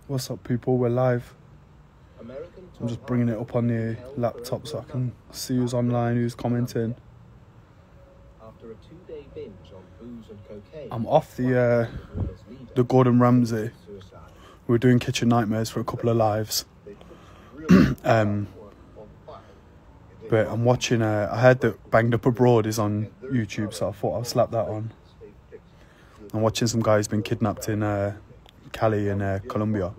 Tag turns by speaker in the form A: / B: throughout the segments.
A: What's up, people? We're live. I'm just bringing it up on the laptop so I can see who's online, who's commenting. I'm off the Gordon Ramsay. We were doing Kitchen Nightmares for a couple of lives. But I'm watching, I heard that Banged Up Abroad is on YouTube, so I thought I'll slap that on. I'm watching some guy who's been kidnapped in Cali in Colombia.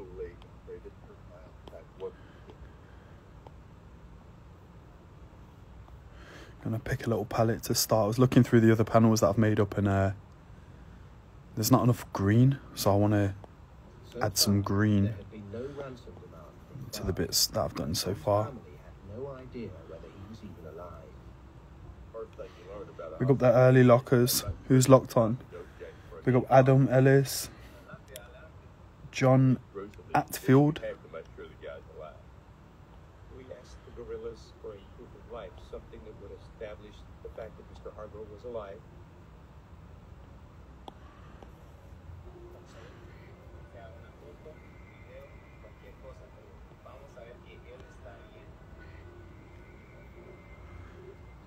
A: Gonna pick a little palette to start. I was looking through the other panels that I've made up and there's not enough green, so I want to add some green to the bits that I've done so far. Big up the early lockers. Who's locked on? Big up Adam Ellis, John Atfield.
B: We asked the gorillas for a proof of life, something that would establish the fact that Mr. Hargrove was alive.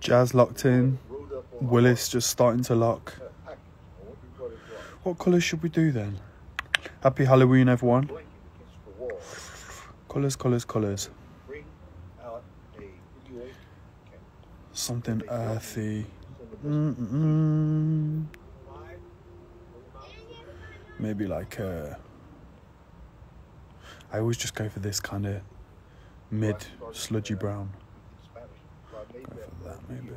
A: Jazz locked in. Willis just starting to lock. What colours should we do then? Happy Halloween, everyone. Colours, colours, colours. Something earthy. Maybe like I always just go for this kind of mid sludgy brown. Go for that maybe.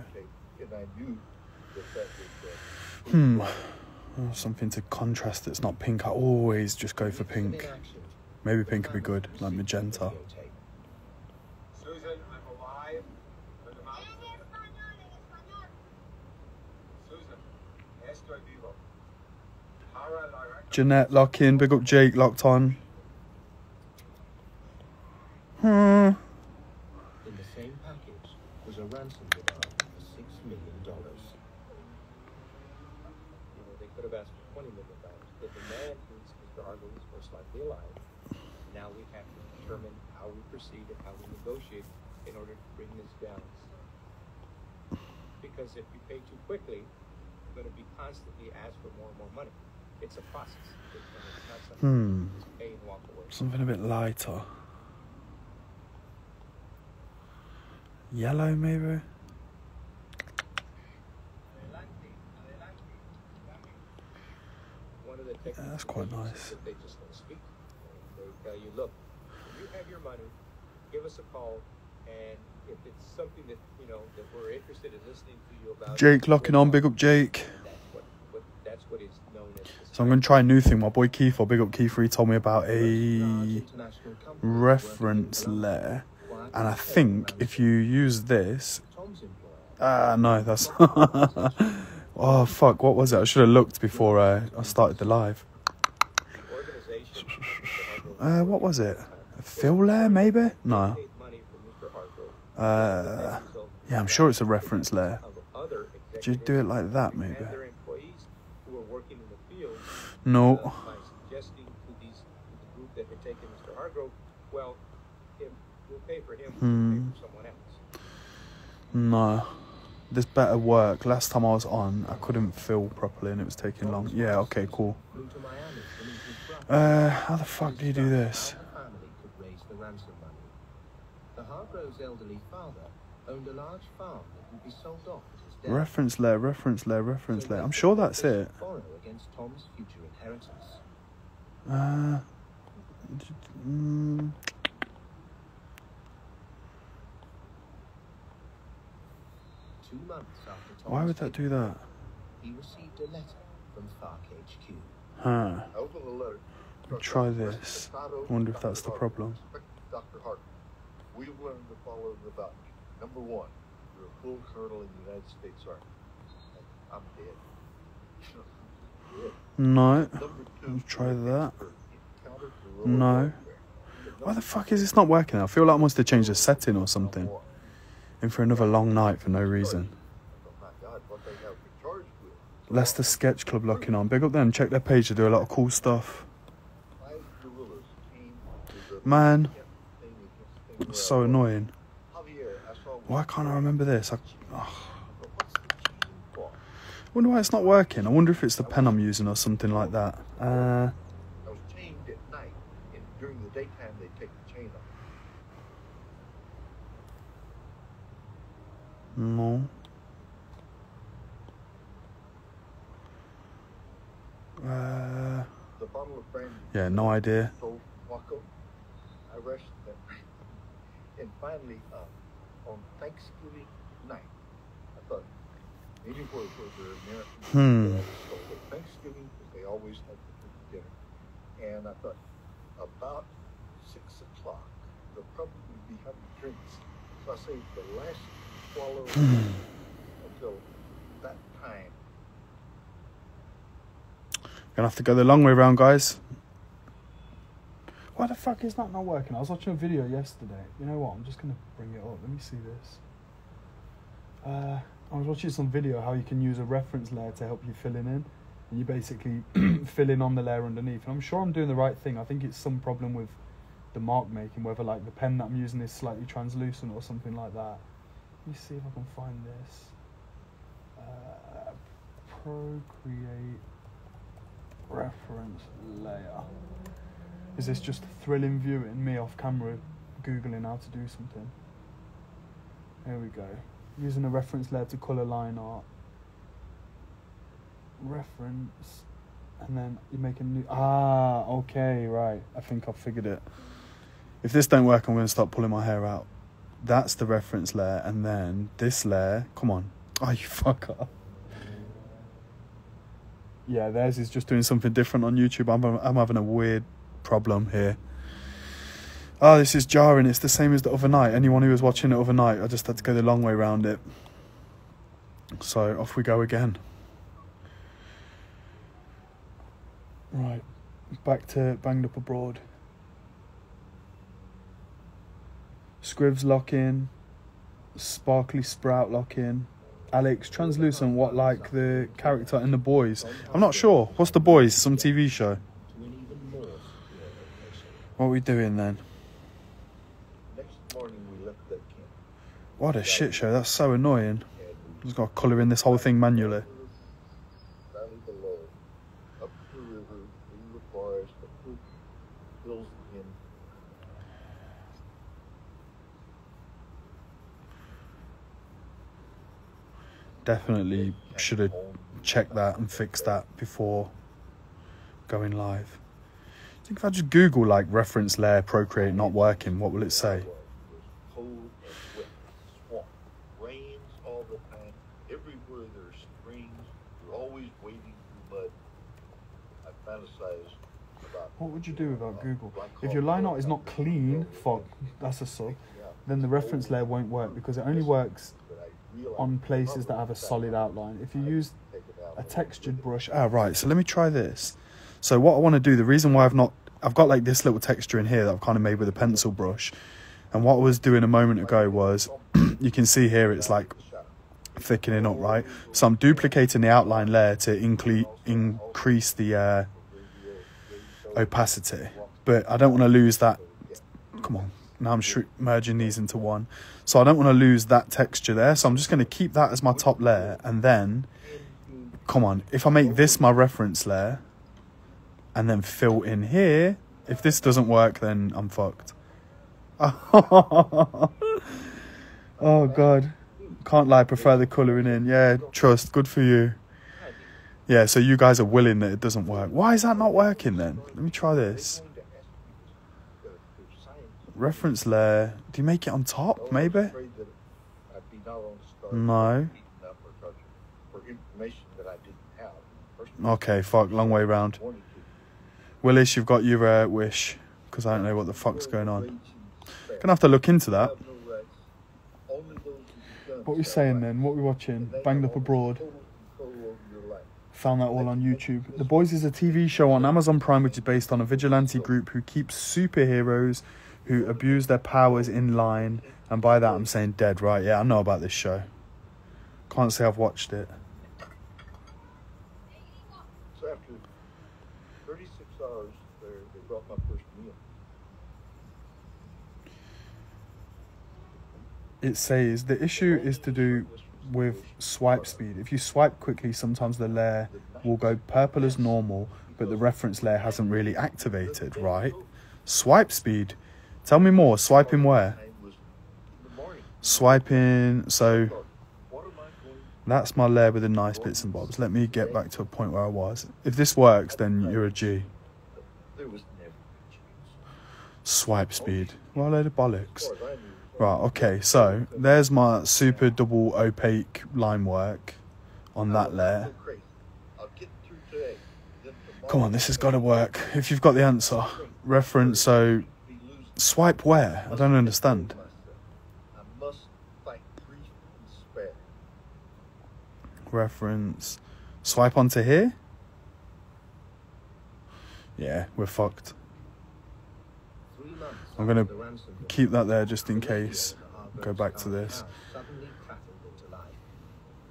A: Oh, something to contrast that's not pink. I always just go for pink. Maybe pink would be good, like magenta. Jeanette lock in, big up Jake locked on.
B: In the same package was a ransom demand for $6 million. They could have asked for $20 million. The demand is Mr. Hargrove is most likely alive. Now we have to determine how we proceed and how we negotiate in order to bring this down. Because if we pay too quickly, we're going to be constantly asked for more and more money. It's a process. It's not something pay and walk away.
A: Something a bit lighter. Yellow, maybe? Yeah, that's quite nice.
B: They just don't speak. They tell you, look, you have your money, give us a call, and if it's something that, that we're interested in listening to you about...
A: Jake locking on, big up Jake.
B: That's what is known as...
A: So I'm going to try a new thing. My boy Kiefer, big up Kiefer, he told me about a reference layer. And I think if you use this... no, that's... Oh, fuck, what was it? I should have looked before I started the live. What was it? A fill layer, maybe? No. Yeah, I'm sure it's a reference layer. Did you do it like that, maybe? No. No. This better work. Last time I was on, I couldn't fill properly and it was taking long. Yeah, okay, cool. How the fuck do you do this? Reference layer, reference layer, reference layer. I'm sure that's it.
B: 2 months after Tom's
A: Why would that do that?
B: He received a letter from FARC HQ.
A: Huh. Try this. I wonder if that's the problem.
C: Dr. Hart, we've learned to follow the values. Number 1, you're a full colonel in the United States Army. I'm dead.
A: No. Let's try that. No. Why the fuck is this not working? I feel like I must have changed the setting or something. In for another long night for no reason. Leicester Sketch Club looking on. Big up them. Check their page. They do a lot of cool stuff.
C: 5 gorillas came to the
A: Man,
C: thing against
A: it's so annoying.
C: Javier, I saw
A: Why can't I remember this?
C: but what's the chain for?
A: Wonder why it's not working. I wonder if it's the pen I'm using or something like that.
C: I was chained at night, and during the daytime they take the chain off.
A: No.
C: The bottle of brandy.
A: Yeah, no idea.
C: So Waco, I rushed them, and finally, on Thanksgiving night, I thought maybe for the Americans, so for Thanksgiving, because they always have the turkey dinner, and I thought about 6 o'clock they'll probably be having drinks, so I saved the last swallow until that time.
A: Gonna have to go the long way round, guys. Why the fuck is that not working? I was watching a video yesterday. You know what? I'm just gonna bring it up. Let me see this. I was watching some video how you can use a reference layer to help you fill in, and you basically fill in on the layer underneath. And I'm sure I'm doing the right thing. I think it's some problem with the mark making, whether like the pen that I'm using is slightly translucent or something like that. Let me see if I can find this. Procreate reference layer. Is this just thrilling viewing me off camera googling how to do something? Here we go. Using a reference layer to colour line art. Reference, and then you make a new. Okay, right. I think I've figured it. If this don't work, I'm going to start pulling my hair out. That's the reference layer, and then this layer. Come on. Oh, you fucker. Yeah, theirs is just doing something different on YouTube. I'm having a weird problem here. Oh, this is jarring. It's the same as the other night. Anyone who was watching it overnight, I just had to go the long way around it. So off we go again. Right, back to Banged Up Abroad. Scribs lock in. Sparkly Sprout lock in. Alex, translucent, what, like the character in The Boys? I'm not sure. What's The Boys? Some TV show? What are we doing then?
C: Next morning we left that camp.
A: What a shit show. That's so annoying. Just got to colour in this whole thing manually.
C: Valley below, up the river, through the forest, up the hills again.
A: Definitely should have checked that and fixed that before going live. I think if I just Google like reference layer Procreate not working, what will it say?
C: It was cold and wet, swamp, rains all the time. Everywhere there's springs. You're always wading through mud. I fantasized about.
A: What would you do without Google? If your line art is not clean, fuck, that's a sub, then the reference layer won't work because it only works on places that have a solid outline. If you use a textured brush, right, so let me try this. So what I want to do, the reason why I've got like this little texture in here that I've kind of made with a pencil brush, and what I was doing a moment ago was, you can see here it's like thickening up, right? So I'm duplicating the outline layer to increase the opacity, but I don't want to lose that. Come on. Now I'm merging these into one. So I don't want to lose that texture there. So I'm just going to keep that as my top layer. And then, come on, if I make this my reference layer and then fill in here, if this doesn't work, then I'm fucked. Oh, God. Can't lie, prefer the colouring in. Yeah, trust, good for you. Yeah, so you guys are willing that it doesn't work. Why is that not working then? Let me try this. Reference layer. Do you make it on top, maybe? No. Okay, fuck, long way round. Willis, you've got your wish, because I don't know what the fuck's going on. Gonna have to look into that. What are we saying then? What are we watching? Banged Up Abroad. Found that all on YouTube. The Boys is a TV show on Amazon Prime which is based on a vigilante group who keeps superheroes who abuse their powers in line. And by that I'm saying dead, right? Yeah, I know about this show. Can't say I've watched it.
C: So after 36 hours, they brought my first meal.
A: It says the issue is to do with swipe speed. If you swipe quickly, sometimes the layer will go purple as normal, but the reference layer hasn't really activated, right? Swipe speed. Tell me more. Swiping where? Swiping. So that's my layer with the nice bits and bobs. Let me get back to a point where I was. If this works, then you're a G. Swipe speed. What a load of bollocks. Right, okay, so there's my super double opaque line work on that layer. Come on, this has got to work. If you've got the answer. Reference, so swipe where? I don't understand. Reference. Swipe onto here? Yeah, we're fucked. I'm going to keep that there just in case. Go back to this.
B: Suddenly crackled into life.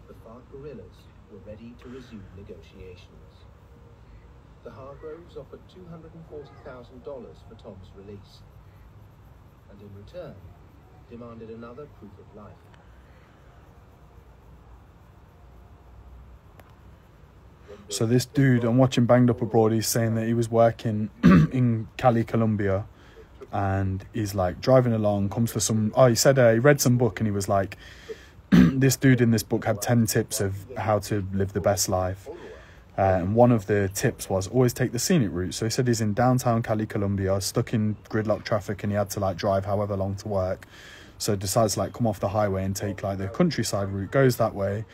B: The FARC guerrillas were ready to resume negotiations. The Hargroves offered $240,000 for Tom's release, and in return, demanded another proof of life.
A: So this dude, I'm watching Banged Up Abroad, he's saying that he was working in Cali, Colombia, and he's like driving along, comes to some, he said he read some book and he was like, this dude in this book had 10 tips of how to live the best life. And one of the tips was always take the scenic route. So he said he's in downtown Cali, Colombia, stuck in gridlock traffic, and he had to like drive however long to work. So decides to like come off the highway and take like the countryside route, goes that way.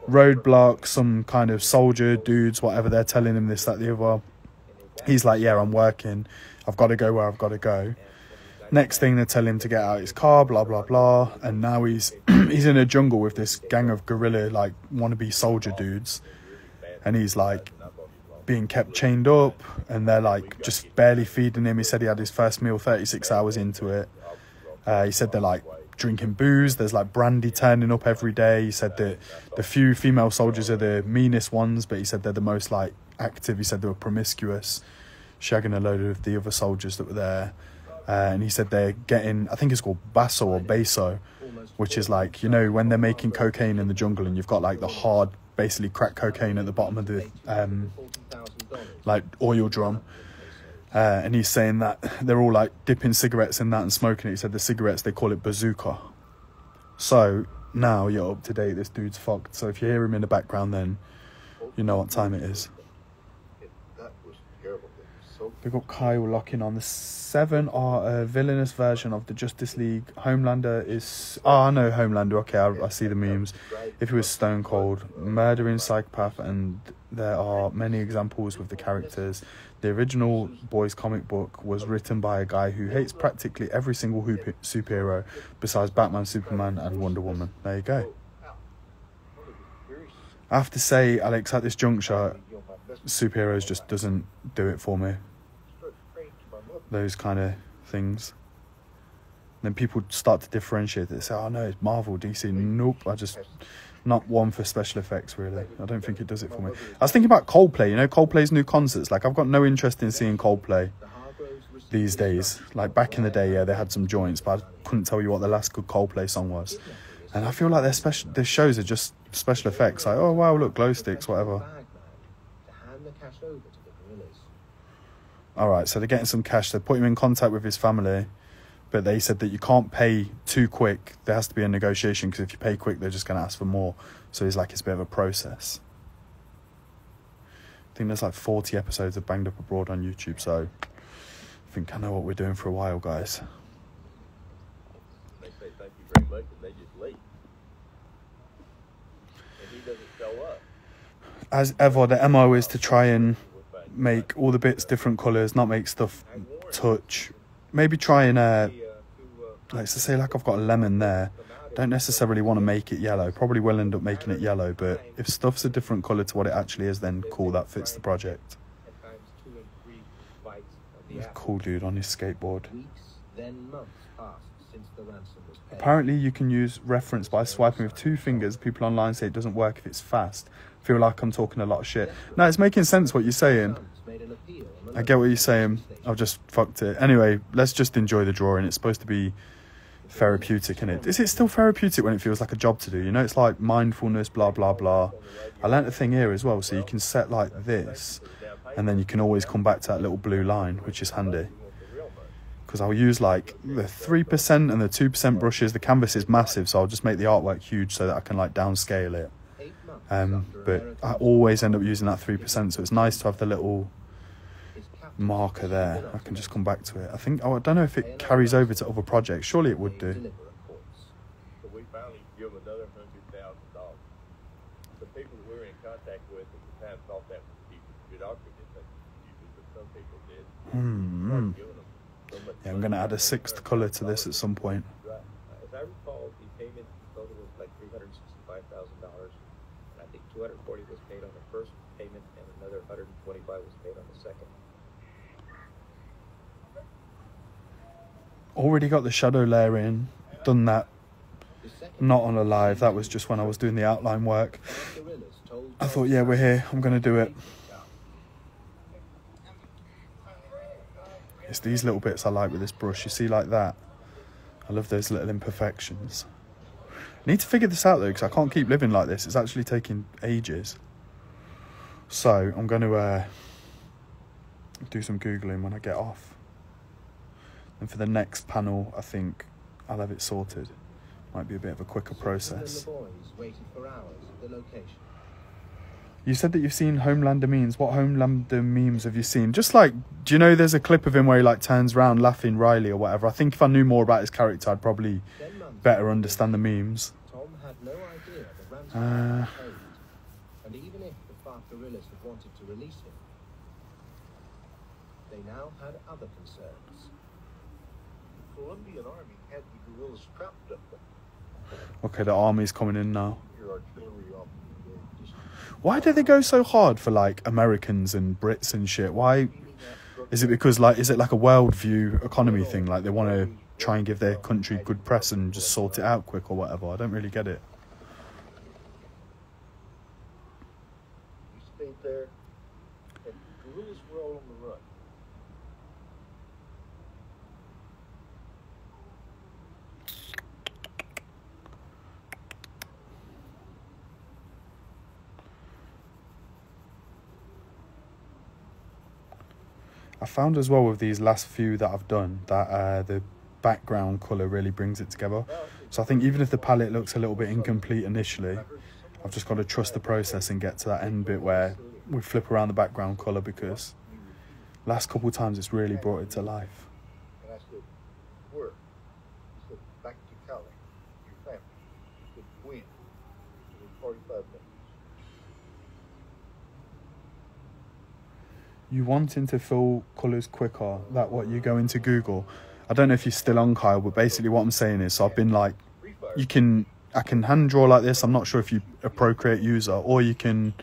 A: Roadblock, some kind of soldier dudes, whatever, they're telling him this, that, the other. He's like, yeah, I'm working. I've got to go where I've got to go. Next thing, they tell him to get out his car, blah, blah, blah. And now he's he's in a jungle with this gang of guerrilla, like, wannabe soldier dudes. And he's, like, being kept chained up. And they're, like, just barely feeding him. He said he had his first meal 36 hours into it. He said they're, like, drinking booze. There's, like, brandy turning up every day. He said that the few female soldiers are the meanest ones. But he said they're the most, like, active. He said they were promiscuous, shagging a load of the other soldiers that were there. And he said they're getting, I think it's called basso or beso, which is like, you know, when they're making cocaine in the jungle and you've got like the hard, basically crack cocaine at the bottom of the, like oil drum. And he's saying that they're all like dipping cigarettes in that and smoking it. He said the cigarettes, they call it bazooka. So now you're up to date. This dude's fucked. So if you hear him in the background, then you know what time it is. Big up Kyle locking on. The 7 are a villainous version of the Justice League. Homelander is... Oh, I know Homelander. Okay, I see the memes. If he was Stone Cold. Murdering psychopath, and there are many examples with the characters. The original Boys comic book was written by a guy who hates practically every single superhero besides Batman, Superman and Wonder Woman. There you go. I have to say, Alex, at this juncture, superheroes just doesn't do it for me. Those kind of things. Then people start to differentiate it. They say, oh no, it's Marvel, DC. Nope, I just... Not one for special effects, really. I don't think it does it for me. I was thinking about Coldplay. You know, Coldplay's new concerts. Like, I've got no interest in seeing Coldplay these days. Like, back in the day, yeah, they had some joints, but I couldn't tell you what the last good Coldplay song was. And I feel like their shows are just special effects. Like, oh, wow, look, glow sticks, whatever. Alright, so they're getting some cash. They put him in contact with his family, but they said that you can't pay too quick. There has to be a negotiation, because if you pay quick, they're just going to ask for more. So he's like, it's a bit of a process. I think there's like 40 episodes of Banged Up Abroad on YouTube, so I think I know what we're doing for a while, guys.
C: They say thank you very much, and they just leave. And he doesn't show up.
A: As ever, the MO is to try and make all the bits different colours, not make stuff touch. Maybe try and, let's just say like I've got a lemon there. Don't necessarily want to make it yellow. Probably will end up making it yellow, but if stuff's a different colour to what it actually is, then cool, that fits the project. Cool dude on his skateboard. Apparently you can use reference by swiping with 2 fingers. People online say it doesn't work if it's fast. feel like I'm talking a lot of shit. No, it's making sense what you're saying. I get what you're saying. I've just fucked it. Anyway, let's just enjoy the drawing. It's supposed to be therapeutic, isn't it? Is it still therapeutic when it feels like a job to do? You know, it's like mindfulness, blah, blah, blah. I learnt a thing here as well. So you can set like this, and then you can always come back to that little blue line, which is handy. Because I'll use like the 3% and the 2% brushes. The canvas is massive, so I'll just make the artwork huge so that I can like downscale it. But I always end up using that 3%, so it's nice to have the little marker there. I can just come back to it. I think, I don't know if it carries over to other projects. Surely it would do.
C: So we finally give another $100,000. The people we were in contact with at the time thought that would be good argument, but some people did.
A: Yeah, I'm going to add a 6th colour to this at some point.
C: Right. As I recall, the payment total was like $365,000. And I think $240 was paid on the first payment, and another $125 was paid on the second.
A: Already got the shadow layer in. Done that. Not on a live. That was just when I was doing the outline work. I thought, yeah, we're here. I'm going to do it. It's these little bits I like with this brush. You see, like that. I love those little imperfections. I need to figure this out, though, because I can't keep living like this. It's actually taking ages. So, I'm going to do some Googling when I get off. And for the next panel, I think I'll have it sorted. Might be a bit of a quicker process. You said that you've seen Homelander memes. What Homelander memes have you seen? Just like, do you know there's a clip of him where he like turns around laughing Riley or whatever? I think if I knew more about his character, I'd probably better understand the memes.
B: Tom had no idea the ransom was paid, and even if the FARC guerrillas had wanted to release him, they now had other concerns.
C: The Colombian army had the guerrillas trapped up there.
A: Okay, the army's coming in now.
C: Your artillery off.
A: Why do they go so hard for like Americans and Brits and shit? Why is it? Because like, is it like a worldview economy thing? Like they want to try and give their country good press and just sort it out quick or whatever? I don't really get it.
C: We stayed there, and the guerrillas were all on the run.
A: I found as well with these last few that I've done that the background colour really brings it together. So I think even if the palette looks a little bit incomplete initially, I've just got to trust the process and get to that end bit where we flip around the background colour, because last couple of times it's really brought it to life.
C: And I said, where? He said, back to Cali, your family. He said, when? It was 45 minutes.
A: You wanting to fill colours quicker, that what you go into Google. I don't know if you're still on, Kyle, but basically what I'm saying is, so I've been like, I can hand draw like this. I'm not sure if you're a Procreate user, or you can,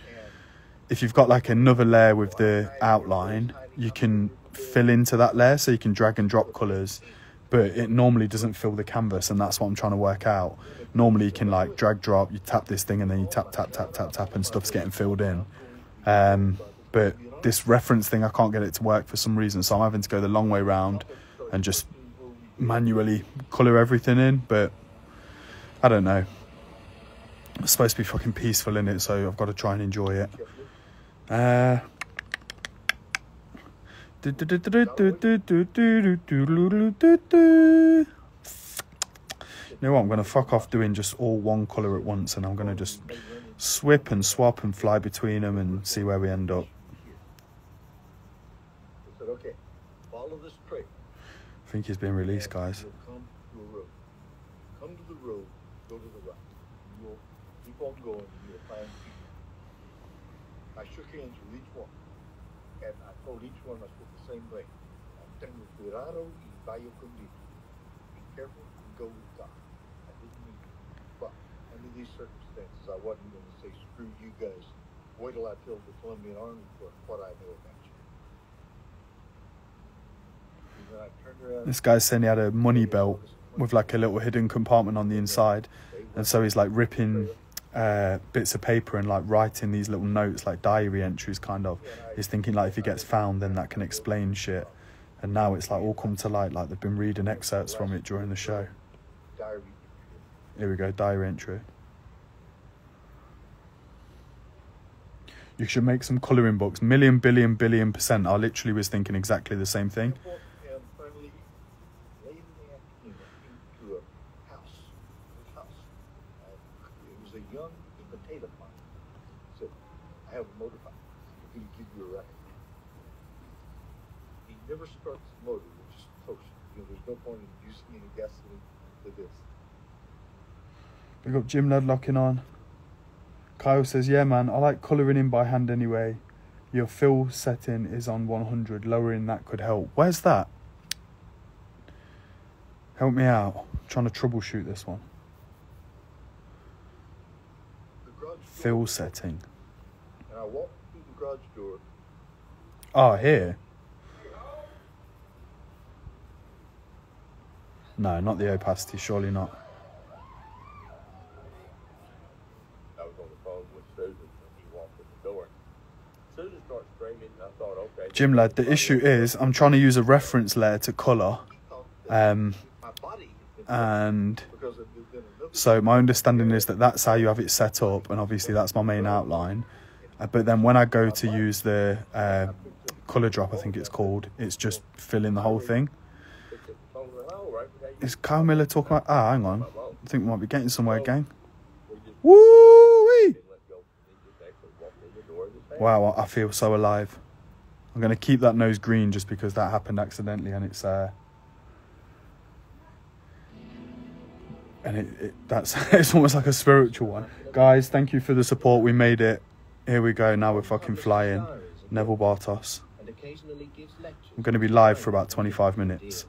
A: if you've got like another layer with the outline, you can fill into that layer, so you can drag and drop colours, but it normally doesn't fill the canvas, and that's what I'm trying to work out. Normally you can like drag drop, you tap this thing, and then you tap tap tap tap tap, and stuff's getting filled in. But this reference thing, I can't get it to work for some reason, so I'm having to go the long way round and just manually colour everything in. But I don't know, it's supposed to be fucking peaceful in it, so I've got to try and enjoy it. You know what, I'm going to fuck off doing just all one colour at once, and I'm going to just swip and swap and fly between them and see where we end up.
C: He said, okay, follow this trail.
A: I think he's been released, guys.
C: You'll come to a road. Come to the road, go to the right. You'll keep on going, and you'll find people. I shook hands with each one, and I told each one I said the same thing. Tengo cuidado y vaya conmigo. Be careful and go with God. I didn't mean it. But under these circumstances, I wasn't going to say, screw you guys. Wait till I tell the Colombian army what I know about you. And then I turned around.
A: This guy said he had a money belt with like a little hidden compartment on the inside, and so he's like ripping bits of paper and like writing these little notes, like diary entries kind of. He's thinking like if he gets found, then that can explain shit. And now it's like all come to light, like they've been reading excerpts from it during the show. Here we go, diary entry. You should make some colouring books. Million, billion, billion%. I literally was thinking exactly the same thing.
C: And finally, late in the afternoon, I came to a house. It was a young potato farmer. Said, I have a motorbike. I'm going to give you a ride. He never starts the motor, which is toast. There's no point in using any gasoline to this.
A: We got Jim Lad locking on. Kyle says, yeah, man, I like colouring in by hand anyway. Your fill setting is on 100. Lowering that could help. Where's that? Help me out. I'm trying to troubleshoot this one. Fill setting.
C: And I walked through the garage door.
A: Oh, here? No, not the opacity. Surely not. Jim Lad, the issue is I'm trying to use a reference layer to colour, and so my understanding is that that's how you have it set up, and obviously that's my main outline, but then when I go to use the colour drop, I think it's called, it's just filling the whole thing. Is Kyle Miller talking about... hang on, I think we might be getting somewhere, gang. Woo-wee! Wow, I feel so alive. I'm going to keep that nose green just because that happened accidentally, and it's that's it's almost like a spiritual one. Guys, thank you for the support. We made it. Here we go. Now we're fucking flying. Neville Bartos. I'm going to be live for about 25 minutes.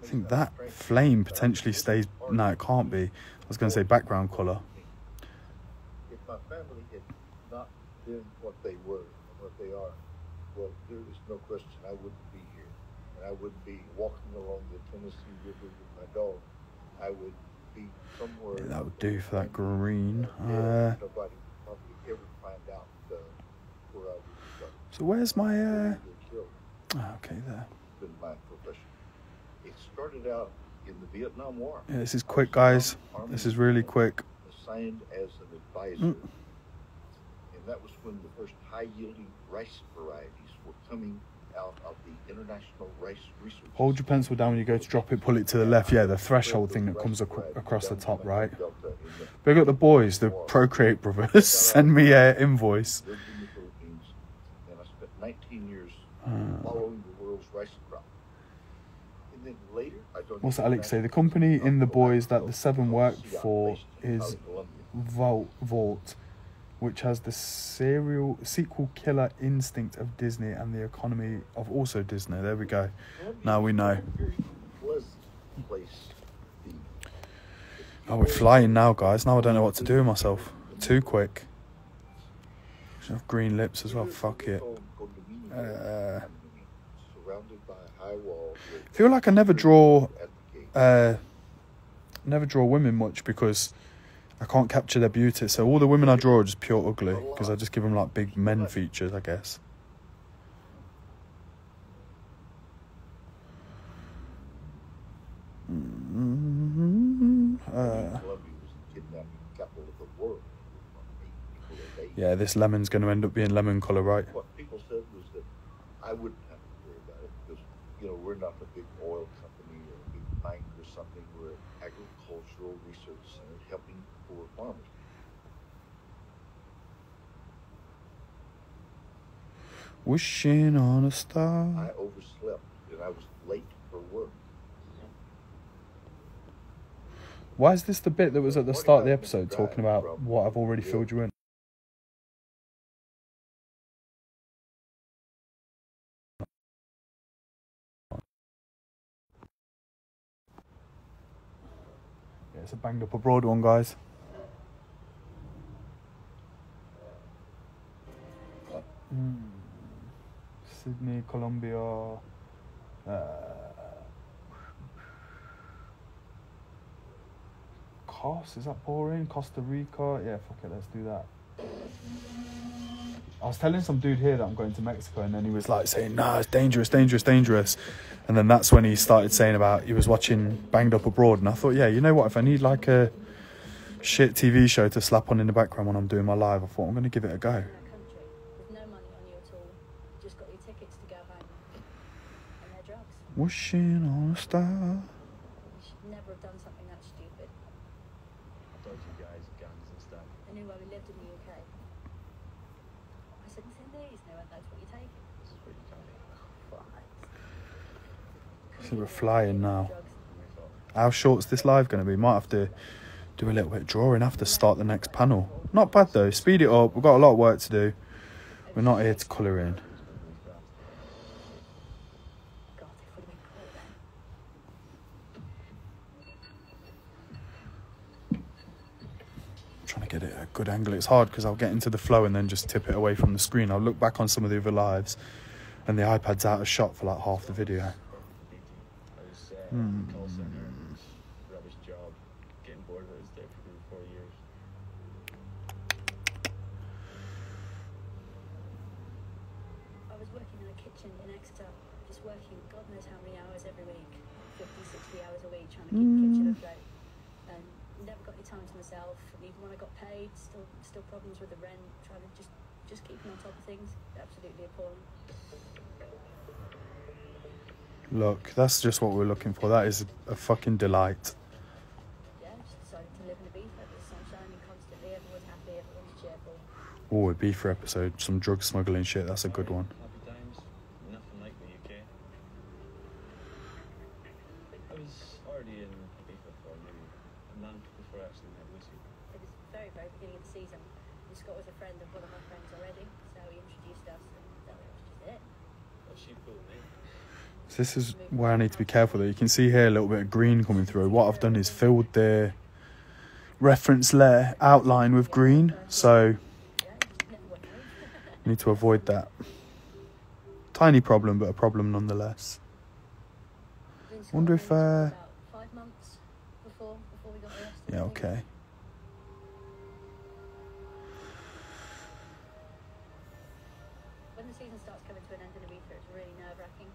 A: I think that flame potentially stays... No, it can't be. I was going to say background colour.
C: If my family had not been what they were and what they are, well, there is no question I wouldn't be here. And I wouldn't be walking along the Tennessee River with my dog. I would be somewhere...
A: Yeah, that would do for that green.
C: Nobody would probably ever find out where I would be.
A: So where's my... okay, there.
C: Been my profession. It started out in the Vietnam War.
A: Yeah, this is quick, guys. This is really quick.
C: Assigned as an advisor. And that was when the first high-yielding rice varieties were coming out of the International Rice Research.
A: Hold your pencil down when you go to drop it, pull it to the left. Yeah, the threshold thing that comes across the top, right? Big up the boys, the Procreate brothers. Send me an invoice.
C: In the Philippines, and I spent 19 years following the world's rice crop. And then later,
A: What's Alex say? The company in the boys that the Seven work for is Vault, which has the sequel killer instinct of Disney and the economy of also Disney. There we go. Now we know. Oh, we're flying now, guys. Now I don't know what to do with myself. Too quick. Should have green lips as well. Fuck it. I feel like I never draw women much because I can't capture their beauty. So all the women I draw are just pure ugly because I just give them like big men features, I guess. Yeah, this lemon's going to end up being lemon colour, right?
C: What people said was that I wouldn't have to worry about it because, we're not a big oil company or a big bank or something. We're an agricultural research center helping poor farmers.
A: Wishing on a star.
C: I overslept and I was late for work.
A: Why is this the bit that was at the start of the episode talking about what I've already filled you in? Yeah, it's a banged up abroad one, guys. Sydney, Colombia. Is that boring? Costa Rica? Yeah, fuck it, let's do that. I was telling some dude here that I'm going to Mexico, and then he was like saying, nah, it's dangerous, dangerous, dangerous. And then that's when he started saying about he was watching Banged Up Abroad, and I thought, yeah, you know what, if I need like a shit TV show to slap on in the background when I'm doing my live, I thought I'm going to give it a go.
D: Country with no money on you at all, just got your tickets to go home, and their drugs.
A: Wishing on a star.
D: You should never have done something that stupid.
C: I told you guys, guns and stuff.
D: I knew where we lived in the UK. I said, it's in these. They went, that's what you're taking.
C: This is what you told me.
A: So we're flying now.
D: Drugs.
A: How short's this live going to be? Might have to do a little bit of drawing after start the next panel. Not bad though, speed it up. We've got a lot of work to do. We're not here to colour in.
D: God, it would have been cool then.
A: Trying to get it at a good angle. It's hard because I'll get into the flow and then just tip it away from the screen. I'll look back on some of the other lives and the iPad's out of shot for like half the video.
C: Call center, rubbish job, getting bored of it. I was there for 4 years.
D: I was working in a kitchen in Exeter, just working God knows how many hours every week, 50, 60 hours a week, trying to keep the kitchen afloat. And never got any time to myself. And even when I got paid, still problems with the rent, trying to just keeping on top of things. Absolutely appalling.
A: Look, that's just what we're looking for. That is a fucking delight.
D: Yeah, just decided to live in Ibiza. The sun shining constantly, everyone's happy, everyone's cheerful.
A: Oh, a beefer episode, some drug smuggling shit. That's a good one.
C: Happy times, nothing like the UK. I was already in Ibiza for maybe a month before I actually met Lucy.
D: It was very, very beginning of the season. And Scott was a friend of one of my friends already, so he introduced us, and that was just it.
C: Was she cool, mate?
A: So this is where I need to be careful though. You can see here a little bit of green coming through. What I've done is filled the reference layer outline with green, so need to avoid that. Tiny problem, but a problem nonetheless. Wonder if
D: About 5 months before we got arrested.
A: yeah, okay.
D: When the season starts coming to an end in Ibiza, it's really nerve-wracking.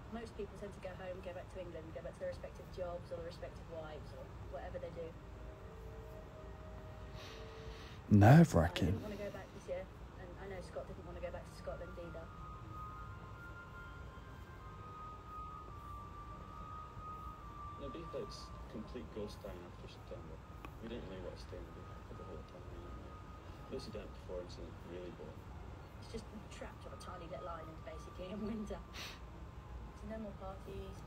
D: Most people tend to go home, go back to England, go back to their respective jobs or their respective wives or whatever they do. I
A: Nerve-wracking.
D: didn't want to go back this year, and I know Scott didn't want to go back to Scotland either.
C: No, Ibiza's complete ghost town after September. We didn't really want to stay in Ibiza for the whole time. Lucy done it before, and it's really boring.
D: It's just trapped on a tiny little island basically in winter. So no more parties.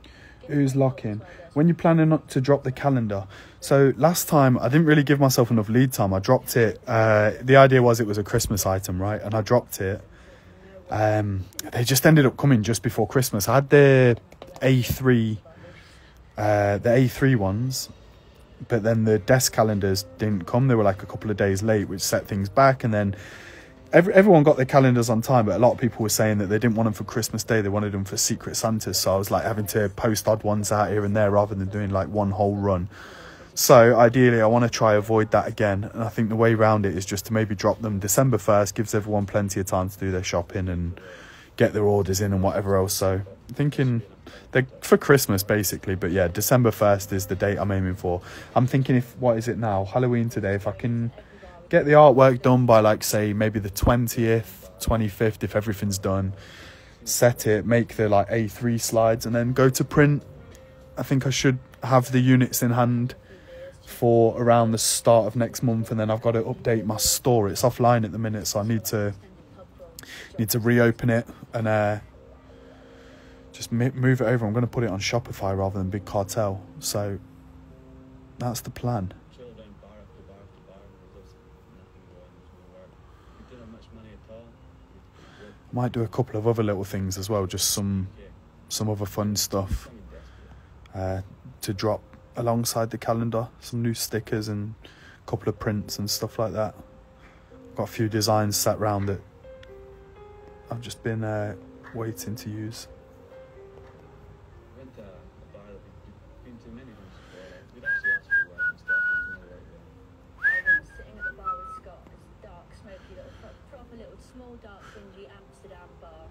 A: Who's locking? When you're planning not to drop the calendar. So last time I didn't really give myself enough lead time. I dropped it. The idea was it was a Christmas item, right? And I dropped it. They just ended up coming just before Christmas. I had the A3 ones, but then the desk calendars didn't come. They were like a couple of days late, which set things back. And then everyone got their calendars on time, but a lot of people were saying that they didn't want them for Christmas Day. They wanted them for Secret Santas. So I was like having to post odd ones out here and there rather than doing like one whole run. So ideally, I want to try avoid that again. And I think the way around it is just to maybe drop them December 1st, gives everyone plenty of time to do their shopping and get their orders in and whatever else. So I'm thinking they're for Christmas basically. But yeah, December 1st is the date I'm aiming for. I'm thinking what is it now? Halloween today. If I can get the artwork done by like say maybe the 20th, 25th, if everything's done, set it, make the like A3 slides and then go to print. I think I should have the units in hand for around the start of next month, and then I've got to update my store. It's offline at the minute, so I need to reopen it and just move it over. I'm going to put it on Shopify rather than Big Cartel, so that's the plan.
C: Chill down bar after bar after bar. There's nothing going, there's no work. We didn't have much money at all.
A: I might do a couple of other little things as well, just some other fun stuff to drop alongside the calendar, some new stickers and a couple of prints and stuff like that. Got a few designs sat round that I've just been waiting to use.
C: We went to a bar that we've been to many times before. We'd actually asked for work and stuff, and
D: small, dark, dingy Amsterdam bar.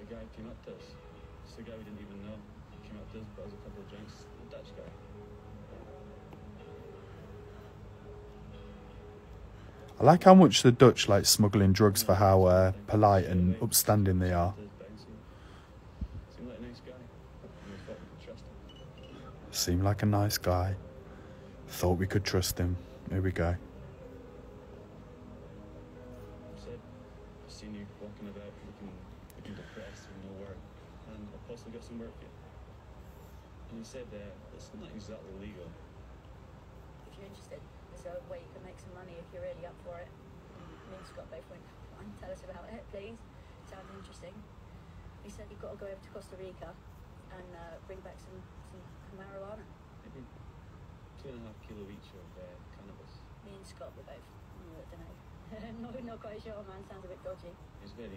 E: A guy came up to us. It's a guy we didn't even know. Came up to us, bought us a couple of drinks. The Dutch guy.
A: I like how much the Dutch like smuggling drugs for how polite and upstanding they are.
E: Seemed like a nice guy. And we thought we could trust him.
A: Seemed like a nice guy. Thought we could trust him. Here we go.
E: Said, I've seen you walking about looking depressed with no work, and I've possibly got some work for you. And he said, it's not exactly legal.
D: If you're interested, there's a way you can make some money if you're really up for it. Me and Scott both went, "Fine, tell us about it, please. Sounds interesting." He said you've got to go over to Costa Rica and bring back some marijuana.
E: Maybe 2.5 kilo each of cannabis.
D: Me and Scott were both, I don't know. not quite sure, man. Sounds a bit dodgy.
E: He's very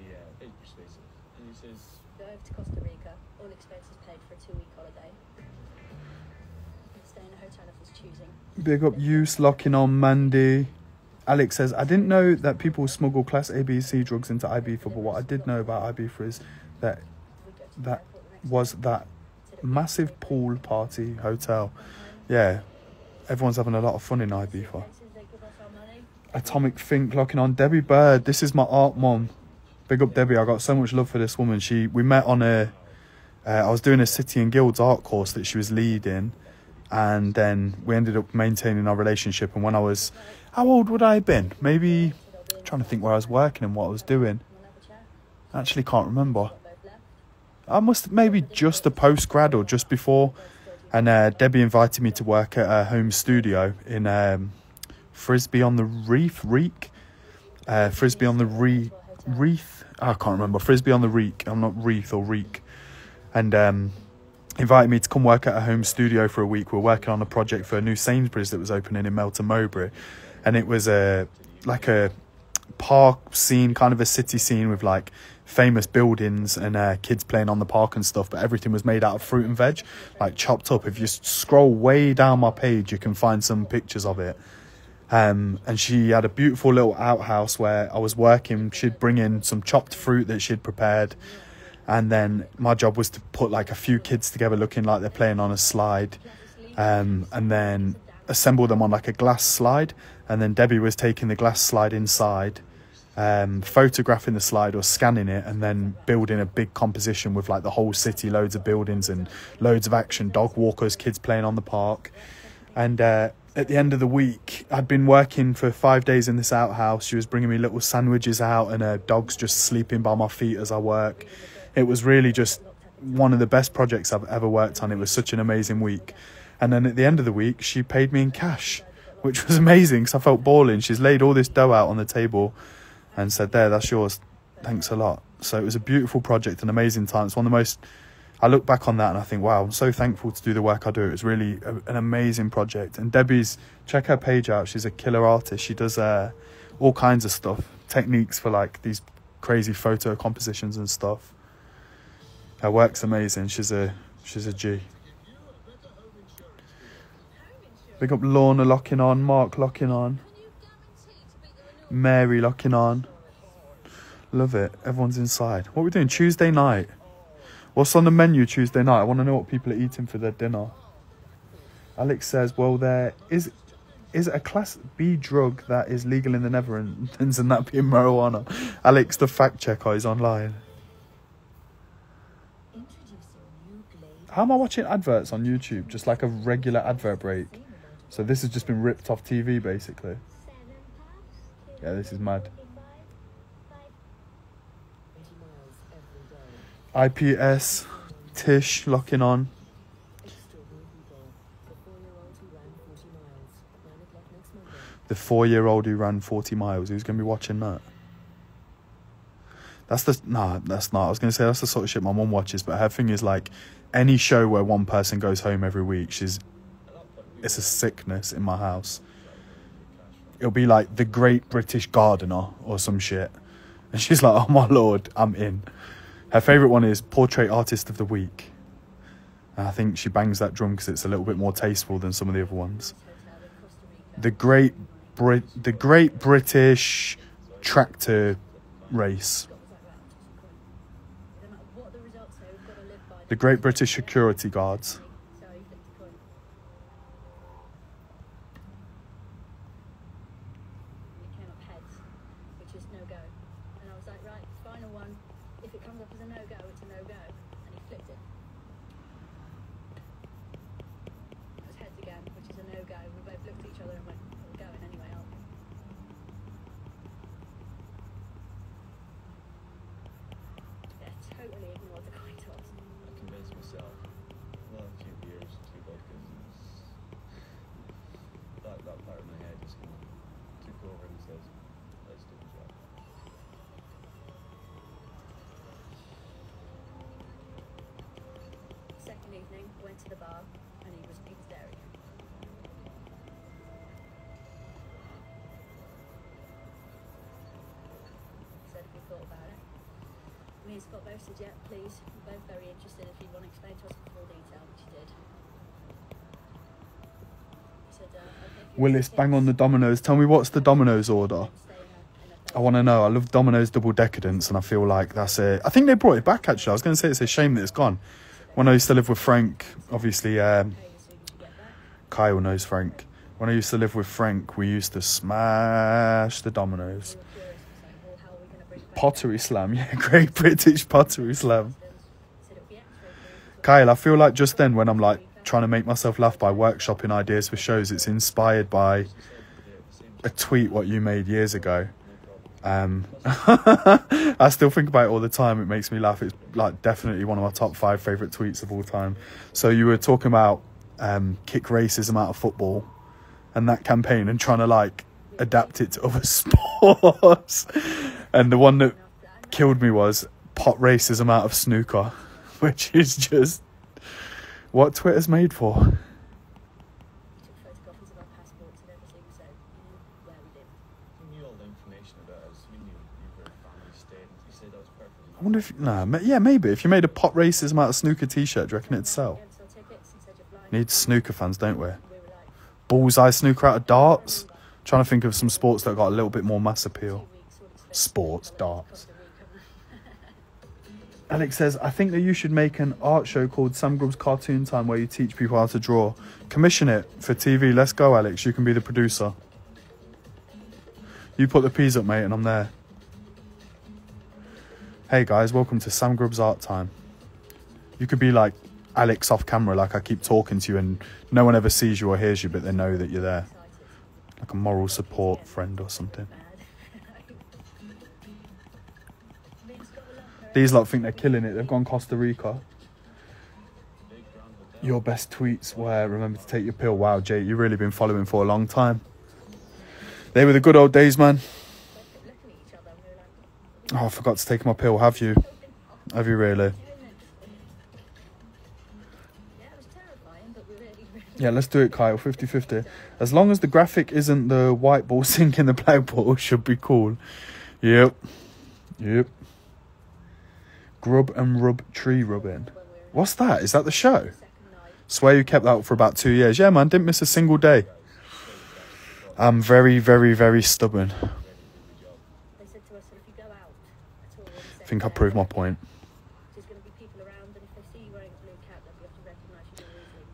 E: persuasive. And he says,
D: Go over to Costa Rica, all expenses paid for a 2-week holiday. Stay in a hotel of his choosing.
A: Big up use, locking on Mandy. Alex says, I didn't know that people smuggle class A, B, C drugs into Ibiza, but what I did know about Ibiza is that was that massive pool party hotel. Yeah, everyone's having a lot of fun in Ibiza. Atomic Think locking on. Debbie Bird, this is my art mom. Big up Debbie, I got so much love for this woman. We met on I was doing a City and Guilds art course that she was leading, and then we ended up maintaining our relationship. And when I was, how old would I have been? Maybe, I'm trying to think where I was working and what I was doing. I actually can't remember. I must maybe just a post-grad or just before. And Debbie invited me to work at her home studio in Frisbee on the Reef, Frisbee on the Reef. I can't remember. Frisbee on the Reek. I'm not Reef or Reek. And invited me to come work at a home studio for a week. We're working on a project for a new Sainsbury's that was opening in Melton Mowbray, and it was like a park scene, kind of a city scene with like famous buildings and kids playing on the park and stuff, but everything was made out of fruit and veg, like chopped up. If you scroll way down my page, you can find some pictures of it. And she had a beautiful little outhouse where I was working. She'd bring in some chopped fruit that she'd prepared, and then my job was to put like a few kids together looking like they're playing on a slide, and then assemble them on like a glass slide. And then Debbie was taking the glass slide inside, photographing the slide or scanning it, and then building a big composition with like the whole city, loads of buildings and loads of action, dog walkers, kids playing on the park. And at the end of the week, I'd been working for 5 days in this outhouse. She was bringing me little sandwiches out, and her dog's just sleeping by my feet as I work. It was really just one of the best projects I've ever worked on. It was such an amazing week. And then at the end of the week, she paid me in cash, which was amazing because I felt balling. She's laid all this dough out on the table and said, there, that's yours. Thanks a lot. So it was a beautiful project, an amazing time. It's one of the most... I look back on that and I think, wow, I'm so thankful to do the work I do. It was really an amazing project. And Debbie's, check her page out. She's a killer artist. She does all kinds of stuff, techniques for like these crazy photo compositions and stuff. Her work's amazing. She's a G. Big up Lorna locking on, Mark locking on, Mary locking on. Love it. Everyone's inside. What are we doing Tuesday night? What's on the menu Tuesday night? I want to know what people are eating for their dinner. Alex says, well, there is it a class B drug that is legal in the Netherlands, and that being marijuana? Alex, the fact checker, is online. How am I watching adverts on YouTube? Just like a regular advert break. So this has just been ripped off TV, basically. Yeah, this is mad. IPS, Tish locking on. The 4-year-old who ran 40 miles. Who's going to be watching that? That's not. I was going to say that's the sort of shit my mum watches, but her thing is like any show where one person goes home every week, it's a sickness in my house. It'll be like The Great British Gardener or some shit. And she's like, oh my lord, I'm in. Her favourite one is Portrait Artist of the Week. And I think she bangs that drum because it's a little bit more tasteful than some of the other ones. The Great the Great British Tractor Race. The Great British Security Guards.
D: To the bar, and he was there again. He said if we thought about it. Me and Scott both said, yeah, please. We're both very interested if you'd want to explain to us in full detail, which he did. He said, okay,
A: Willis, bang on the Domino's. Tell me, what's the Domino's order? I want to know. I love Domino's Double Decadence, and I feel like that's it. I think they brought it back, actually. I was going to say it's a shame that it's gone. When I used to live with Frank, obviously, Kyle knows Frank. When I used to live with Frank, we used to smash the Dominoes. Pottery Slam, yeah, Great British Pottery Slam. Kyle, I feel like just then when I'm like trying to make myself laugh by workshopping ideas for shows, it's inspired by a tweet what you made years ago. I still think about it all the time. It makes me laugh. It's like definitely one of my top 5 favourite tweets of all time. So you were talking about kick racism out of football and that campaign and trying to like adapt it to other sports. And the one that killed me was pot racism out of snooker, which is just what Twitter's made for. I wonder if, yeah, maybe. If you made a pot racism out of snooker t-shirt, do you reckon it'd sell? Need snooker fans, don't we? Bullseye snooker out of darts. Trying to think of some sports that got a little bit more mass appeal. Sports, darts. Alex says, I think that you should make an art show called Sam Grubb's Cartoon Time where you teach people how to draw. Commission it for TV. Let's go, Alex. You can be the producer. You put the peas up, mate, and I'm there. Hey guys, welcome to Sam Grubb's Art Time. You could be like Alex off camera, like I keep talking to you and no one ever sees you or hears you, but they know that you're there. Like a moral support friend or something. These lot think they're killing it. They've gone Costa Rica. Your best tweets were, remember to take your pill. Wow, Jay, you've really been following for a long time. They were the good old days, man. Oh, I forgot to take my pill. Have you? Have you really? Yeah, let's do it, Kyle. 50-50. As long as the graphic isn't the white ball sinking the black ball, should be cool. Yep. Yep. Grubb and Rub tree rubbing. What's that? Is that the show? Swear you kept that up for about 2 years. Yeah, man. Didn't miss a single day. I'm very, very, very stubborn. I think I proved my point.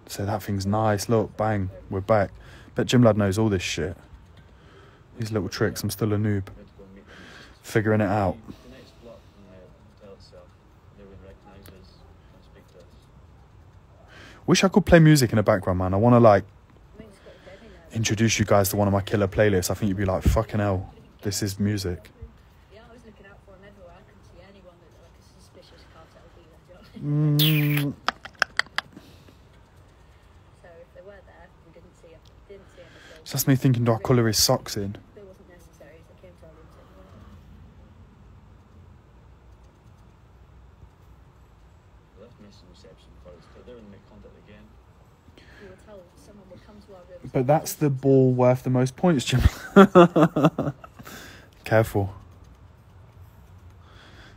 A: So that thing's nice. Look, bang, we're back. Bet Jim Lad knows all this shit. These little tricks, I'm still a noob. Figuring it out. Wish I could play music in the background, man. I want to, like, introduce you guys to one of my killer playlists. I think you'd be like, fucking hell, this is music. So that's me thinking, do I colour his socks in? But that's the ball worth the most points, Jim. Careful.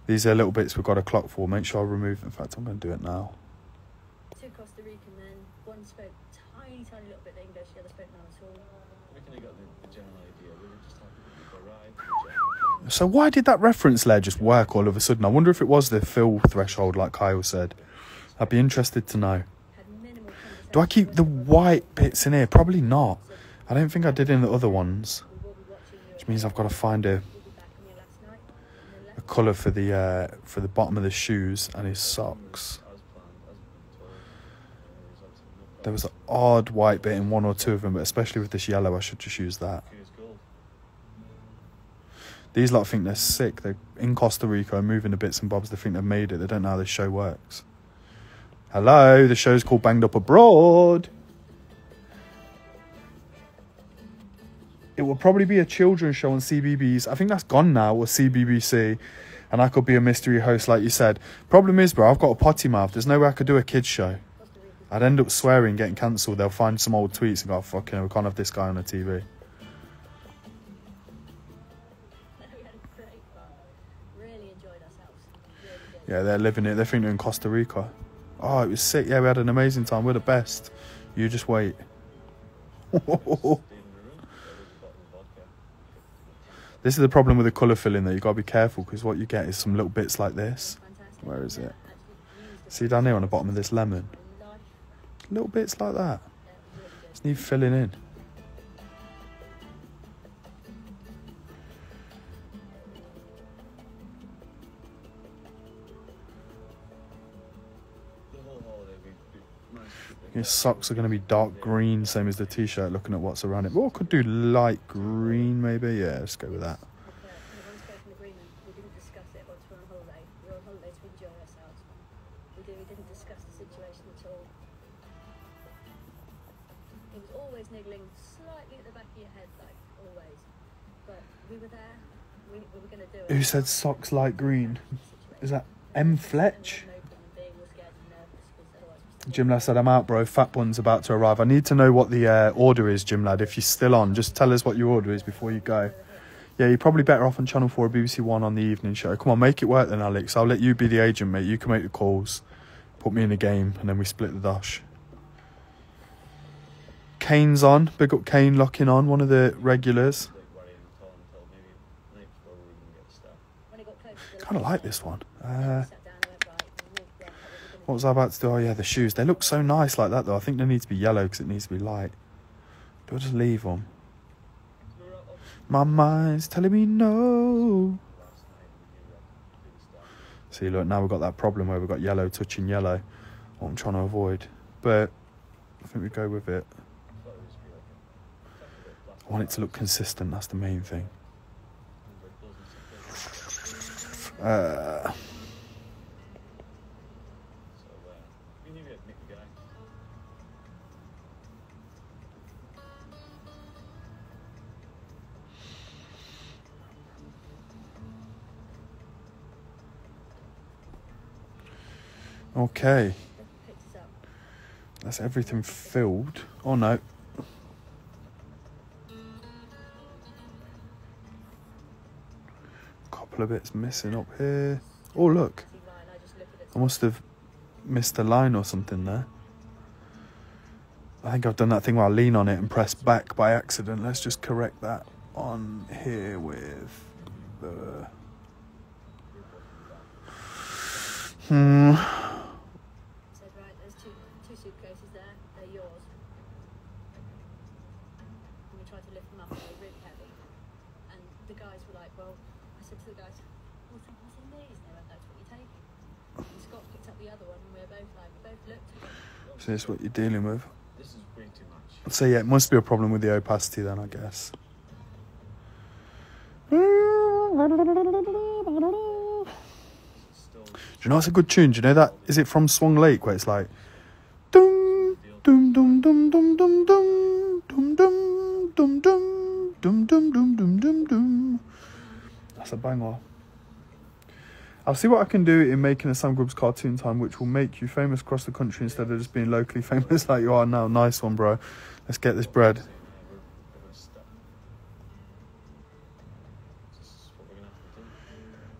A: These are little bits we've got a clock for. Make sure I remove. In fact, I'm going to do it now.
D: Two Costa Rican men. One spoke tiny little bit of English. The other spoke none at all.
E: got the general idea. We were just happy that you'd arrived.
A: So why did that reference layer just work all of a sudden? I wonder if it was the fill threshold, like Kyle said. I'd be interested to know. Do I keep the white bits in here? Probably not. I don't think I did in the other ones. Which means I've got to find a colour for the bottom of the shoes and his socks. There was an odd white bit in one or two of them, but especially with this yellow, I should just use that. These lot think they're sick. They're in Costa Rica, moving the bits and bobs. They think they've made it. They don't know how this show works. Hello, the show's called Banged Up Abroad. It will probably be a children's show on CBBS. I think that's gone now, or CBBC. And I could be a mystery host, like you said. Problem is, bro, I've got a potty mouth. There's no way I could do a kids show. I'd end up swearing, getting cancelled. They'll find some old tweets and go, fucking hell, we can't have this guy on the TV. Yeah, they're living it. They think they're in Costa Rica. Oh, it was sick. Yeah, we had an amazing time. We're the best. You just wait. This is the problem with the colour filling, though. You've got to be careful, because what you get is some little bits like this. Where is it? See down here on the bottom of this lemon? Little bits like that. Just need filling in. His socks are going to be dark green, same as the t-shirt, looking at what's around it. Well, I could do light green, maybe. Yeah, let's go with that.
D: We didn't discuss the situation at all. It was always niggling slightly at the back of your head, like always. But we were there. We were going to do it.
A: Who said socks light green? Is that M. Fletch? Jim Lad said, I'm out, bro. Fat Bun's about to arrive. I need to know what the order is, Jim Lad. If you're still on, just tell us what your order is before you go. Yeah, you're probably better off on Channel 4 or BBC One on the evening show. Come on, make it work then, Alex. I'll let you be the agent, mate. You can make the calls. Put me in the game, and then we split the dosh. Kane's on. Big up Kane locking on, one of the regulars. Kind of like this one. What was I about to do? Oh, yeah, the shoes. They look so nice like that, though. I think they need to be yellow because it needs to be light. Do I just leave them? My mind's telling me no. See, look, now we've got that problem where we've got yellow touching yellow. What I'm trying to avoid. But I think we go with it. I want it to look consistent. That's the main thing. Okay. That's everything filled. Oh no. Couple of bits missing up here. Oh look. I must have missed a line or something there. I think I've done that thing where I lean on it and press back by accident. Let's just correct that on here with the...
D: Suitcases there, they're yours. And we tried to lift them up, and they were really heavy. And the guys were like, well, I said to the guys, what's in these? And they went, that's what you take. And Scott picked up the other one, and we were both like, we both looked at them.
A: So that's what you're dealing with.
E: This is way too much.
A: So yeah, it must be a problem with the opacity then, I guess. Do you know it's a good tune? Do you know that? Is it from Swan Lake where it's like dum dum dum dum dum dum dum dum dum dum dum dum dum dum dum dum dum. That's a banger. I'll see what I can do in making a Sam Grubb's cartoon time, which will make you famous across the country instead of just being locally famous like you are now. Nice one, bro. Let's get this bread.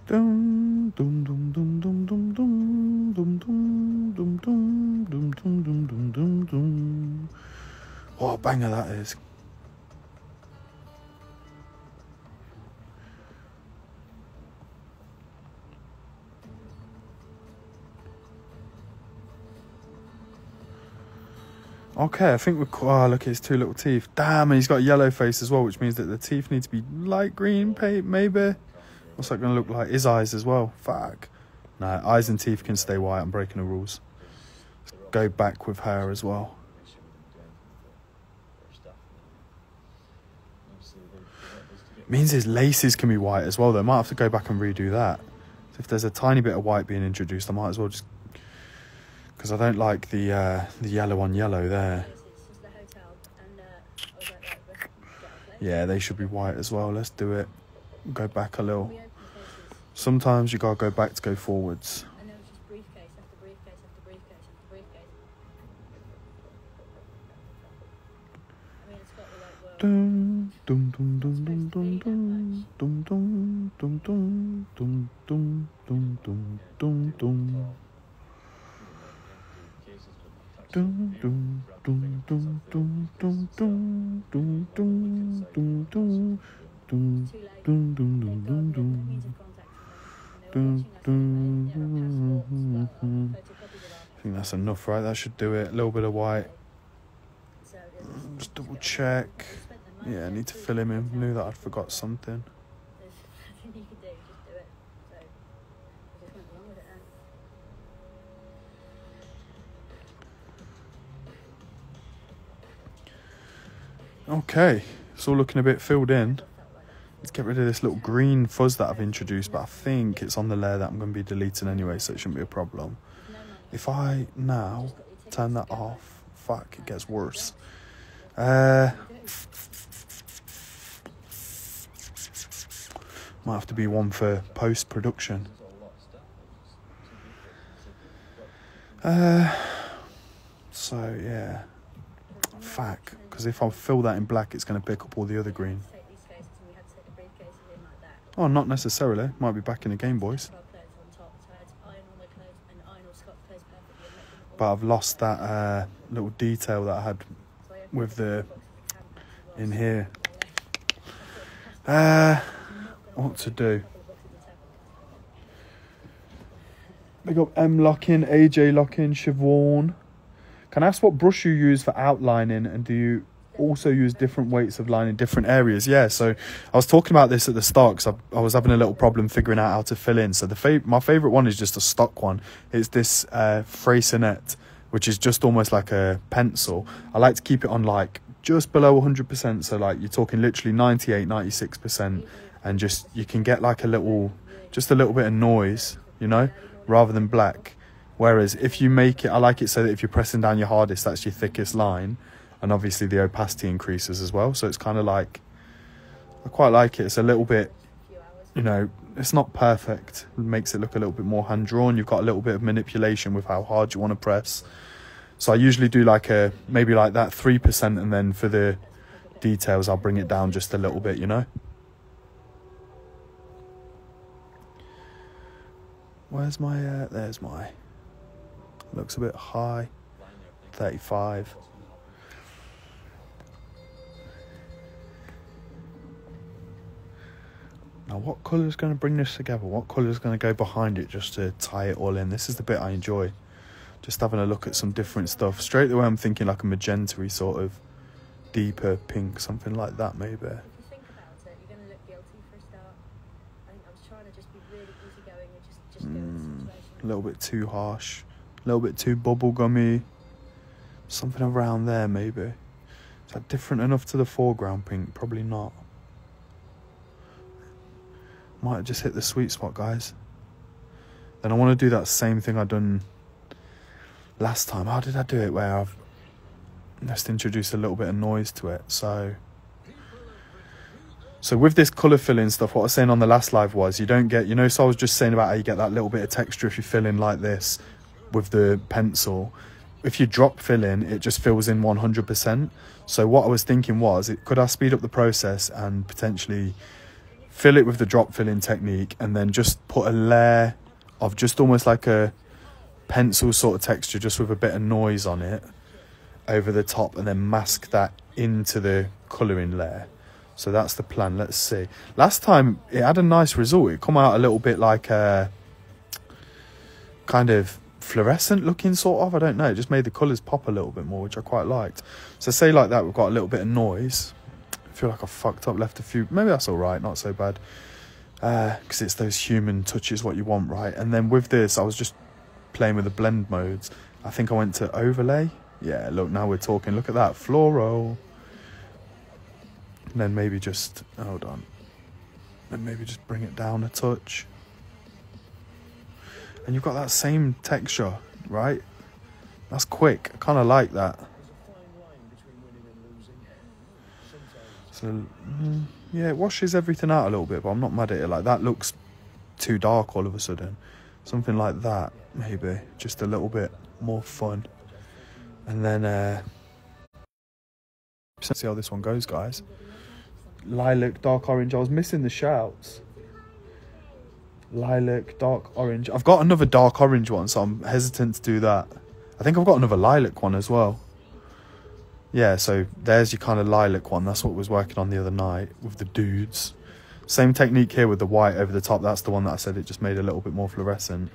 A: Dum dum dum dum dum dum dum dum dum dum dum dum dum dum dum dum dum. What a banger that is. Okay, I think we're... Oh, look at his two little teeth. Damn, and he's got a yellow face as well, which means that the teeth need to be light green, maybe. What's that going to look like? His eyes as well. Fuck. No, eyes and teeth can stay white. I'm breaking the rules. Let's go back with hair as well. Means his laces can be white as well, though. Might have to go back and redo that. So if there's a tiny bit of white being introduced, I might as well just... Because I don't like the yellow on yellow there. Yeah, they should be white as well. Let's do it. Go back a little. Sometimes you gotta go back to go forwards.
D: And there was just briefcase after briefcase after briefcase after briefcase. I mean, it's got the like
A: Dum dum dum dum dum dum dum dum dum dum dum dum dum dum dum dum. Dum dum dum dum dum dum dum dum dum dum dum dum dum dum dum dum dum dum. I think that's enough, right? That should do it. A little bit of white. Just double check. Yeah, I need to fill him in. Knew that I'd forgot something. Okay, it's all looking a bit filled in. Let's get rid of this little green fuzz that I've introduced, but I think it's on the layer that I'm going to be deleting anyway, so it shouldn't be a problem. If I now turn that off, fuck, it gets worse. Might have to be one for post-production. So, yeah. Fuck. Because if I fill that in black, it's going to pick up all the other green. Oh, not necessarily. Might be back in the game, boys. But I've lost that little detail that I had with the... in here. What to do? Big up M Locking, AJ Locking, Siobhan. Can I ask what brush you use for outlining, and do you also use different weights of line in different areas? Yeah, so I was talking about this at the start because I was having a little problem figuring out how to fill in. So my favourite one is just a stock one. It's this Freycinet, which is just almost like a pencil. I like to keep it on like just below 100%, so like you're talking literally 98, 96%, and just you can get like just a little bit of noise, you know, rather than black. Whereas if you make it, I like it so that if you're pressing down your hardest, that's your thickest line. And obviously the opacity increases as well. So it's kind of like, I quite like it. It's a little bit, you know, it's not perfect. It makes it look a little bit more hand-drawn. You've got a little bit of manipulation with how hard you want to press. So I usually do like maybe like that 3%. And then for the details, I'll bring it down just a little bit, you know. Where's my, there's my... Looks a bit high. 35. Now what colour is going to bring this together? What colour is going to go behind it just to tie it all in? This is the bit I enjoy. Just having a look at some different stuff. Straight away I'm thinking like a magenta-y sort of deeper pink, something like that maybe.
D: If you think about it, you're going to look guilty for a start. I think I was trying to just be really easygoing and just go with the situation.
A: A little bit too harsh. A little bit too bubblegummy. Something around there, maybe. Is that different enough to the foreground pink? Probably not. Might have just hit the sweet spot, guys. Then I want to do that same thing I done last time. How did I do it? Where I've just introduced a little bit of noise to it. So with this colour filling stuff, what I was saying on the last live was you don't get, you know, so I was just saying about how you get that little bit of texture if you fill in like this with the pencil. If you drop fill in, it just fills in 100%. So what I was thinking was, could I speed up the process and potentially fill it with the drop fill in technique and then just put a layer of just almost like a pencil sort of texture just with a bit of noise on it over the top, and then mask that into the colouring layer. So that's the plan. Let's see. Last time it had a nice result. It come out a little bit like a kind of fluorescent looking sort of. I don't know. It just made the colours pop a little bit more, which I quite liked. So say like that, we've got a little bit of noise. I feel like I fucked up, left a few. Maybe that's all right, not so bad. Because it's those human touches what you want, right? And then with this, I was just playing with the blend modes. I think I went to overlay. Yeah, look, now we're talking. Look at that, floral. And then maybe just, hold on. Then maybe just bring it down a touch. And you've got that same texture, right? That's quick. I kind of like that. So, yeah, it washes everything out a little bit, but I'm not mad at it. Like, that looks too dark all of a sudden. Something like that, maybe. Just a little bit more fun. And then, see how this one goes, guys. Lilac, dark orange. I was missing the shouts. Lilac, dark orange. I've got another dark orange one, so I'm hesitant to do that. I think I've got another lilac one as well. Yeah, so there's your kind of lilac one. That's what I was working on the other night with the dudes. Same technique here with the white over the top. That's the one that I said it just made a little bit more fluorescent.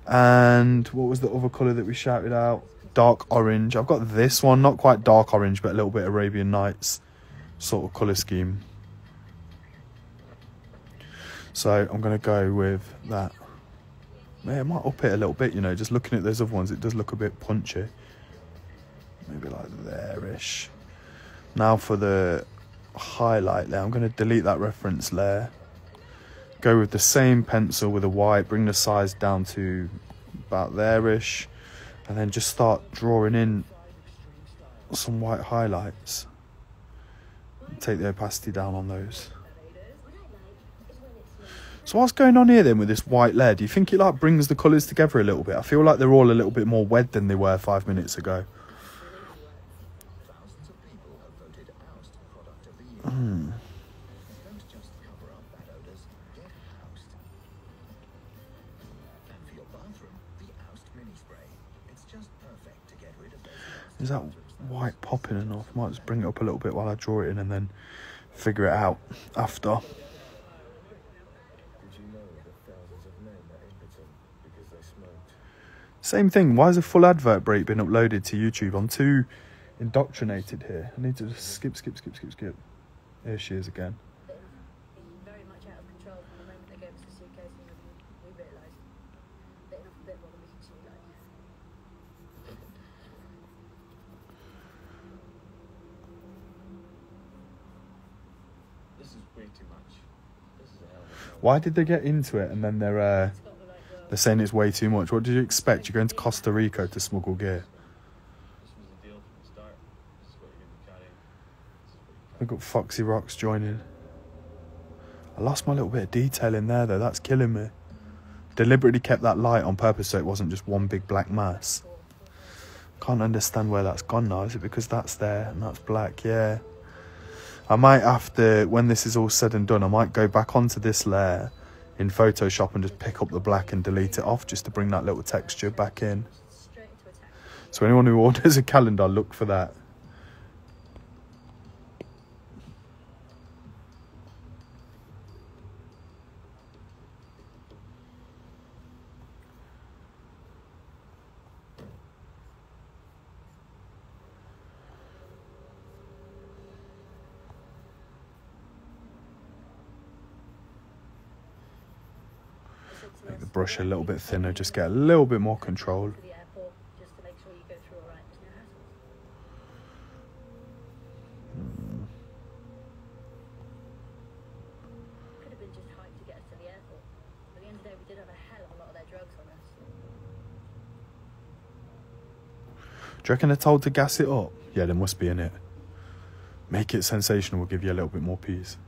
A: And what was the other colour that we shouted out? Dark orange. I've got this one, not quite dark orange, but a little bit Arabian Nights sort of colour scheme. So I'm going to go with that. Yeah, I might up it a little bit, you know, just looking at those other ones, it does look a bit punchy. Maybe like there-ish. Now for the highlight layer, I'm going to delete that reference layer. Go with the same pencil with a white, bring the size down to about there-ish. And then just start drawing in some white highlights. Take the opacity down on those. So what's going on here then with this white layer? Do you think it like brings the colours together a little bit? I feel like they're all a little bit more wed than they were 5 minutes ago. Is that white popping enough? Might just bring it up a little bit while I draw it in and then figure it out after. Same thing, why has a full advert break been uploaded to YouTube? I'm too indoctrinated here. I need to just skip. Here she is again.
D: Very much out of control from the moment they gave us the suitcase and we realised bitten off a bit more than we can chew, like.
E: This is way too much. This is a hell of a
A: Why did they get into it and then they're saying it's way too much? What did you expect? You're going to Costa Rica to smuggle gear.
E: This was the deal from the start. This is what you're going to be carrying.
A: Look at Foxy Rocks joining. I lost my little bit of detail in there though, that's killing me. Deliberately kept that light on purpose so it wasn't just one big black mass. Can't understand where that's gone now. Is it because that's there and that's black? Yeah. I might have to, when this is all said and done, I might go back onto this layer in Photoshop and just pick up the black and delete it off just to bring that little texture back in. So anyone who orders a calendar, look for that. Make the brush a little bit thinner, just get a little bit more control.
D: To the airport, just to make sure you go through all right. There's no hassles. Could have been just hyped to get us to the airport. At the end of the day, we did have a hell of a lot of their drugs on us.
A: Do you reckon they're told to gas it up? Yeah, there must be in it. Make it sensational will give you a little bit more peace.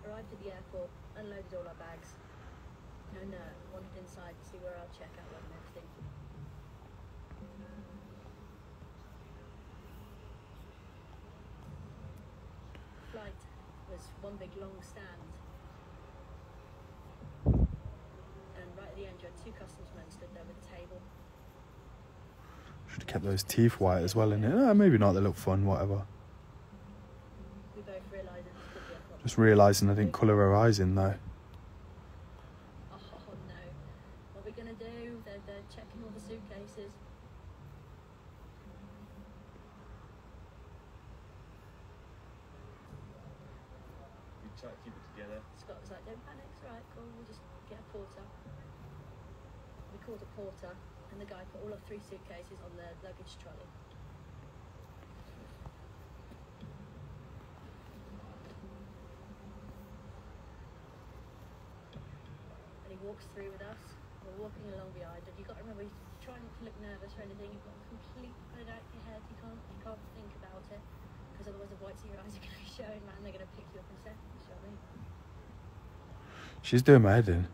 D: Arrived at the airport, unloaded all our bags. No, wandered inside to see where our checkout went and everything. Flight was one big long stand. And right at the end, you had two customs men stood there with a table.
A: Should have kept those teeth white as well in it. Maybe not, they look fun, whatever.
D: We both realised that this could be a problem.
A: Just realising I didn't colour her eyes in though.
D: Oh no. What are we gonna do? They're checking all the suitcases.
E: We try to keep it together.
D: Scott was like, don't panic, it's alright, cool, we'll just get a porter. We called a porter, and the guy put all of 3 suitcases on the luggage trolley. And he walks through with us. We're walking along behind, and you've got to remember, he's trying not to look nervous or anything. You've got to completely put it out of your head. You can't think about it, because otherwise the whites of your eyes are going to be showing, man. They're going to pick you up in seconds, you know what I mean?
A: She's doing my head in.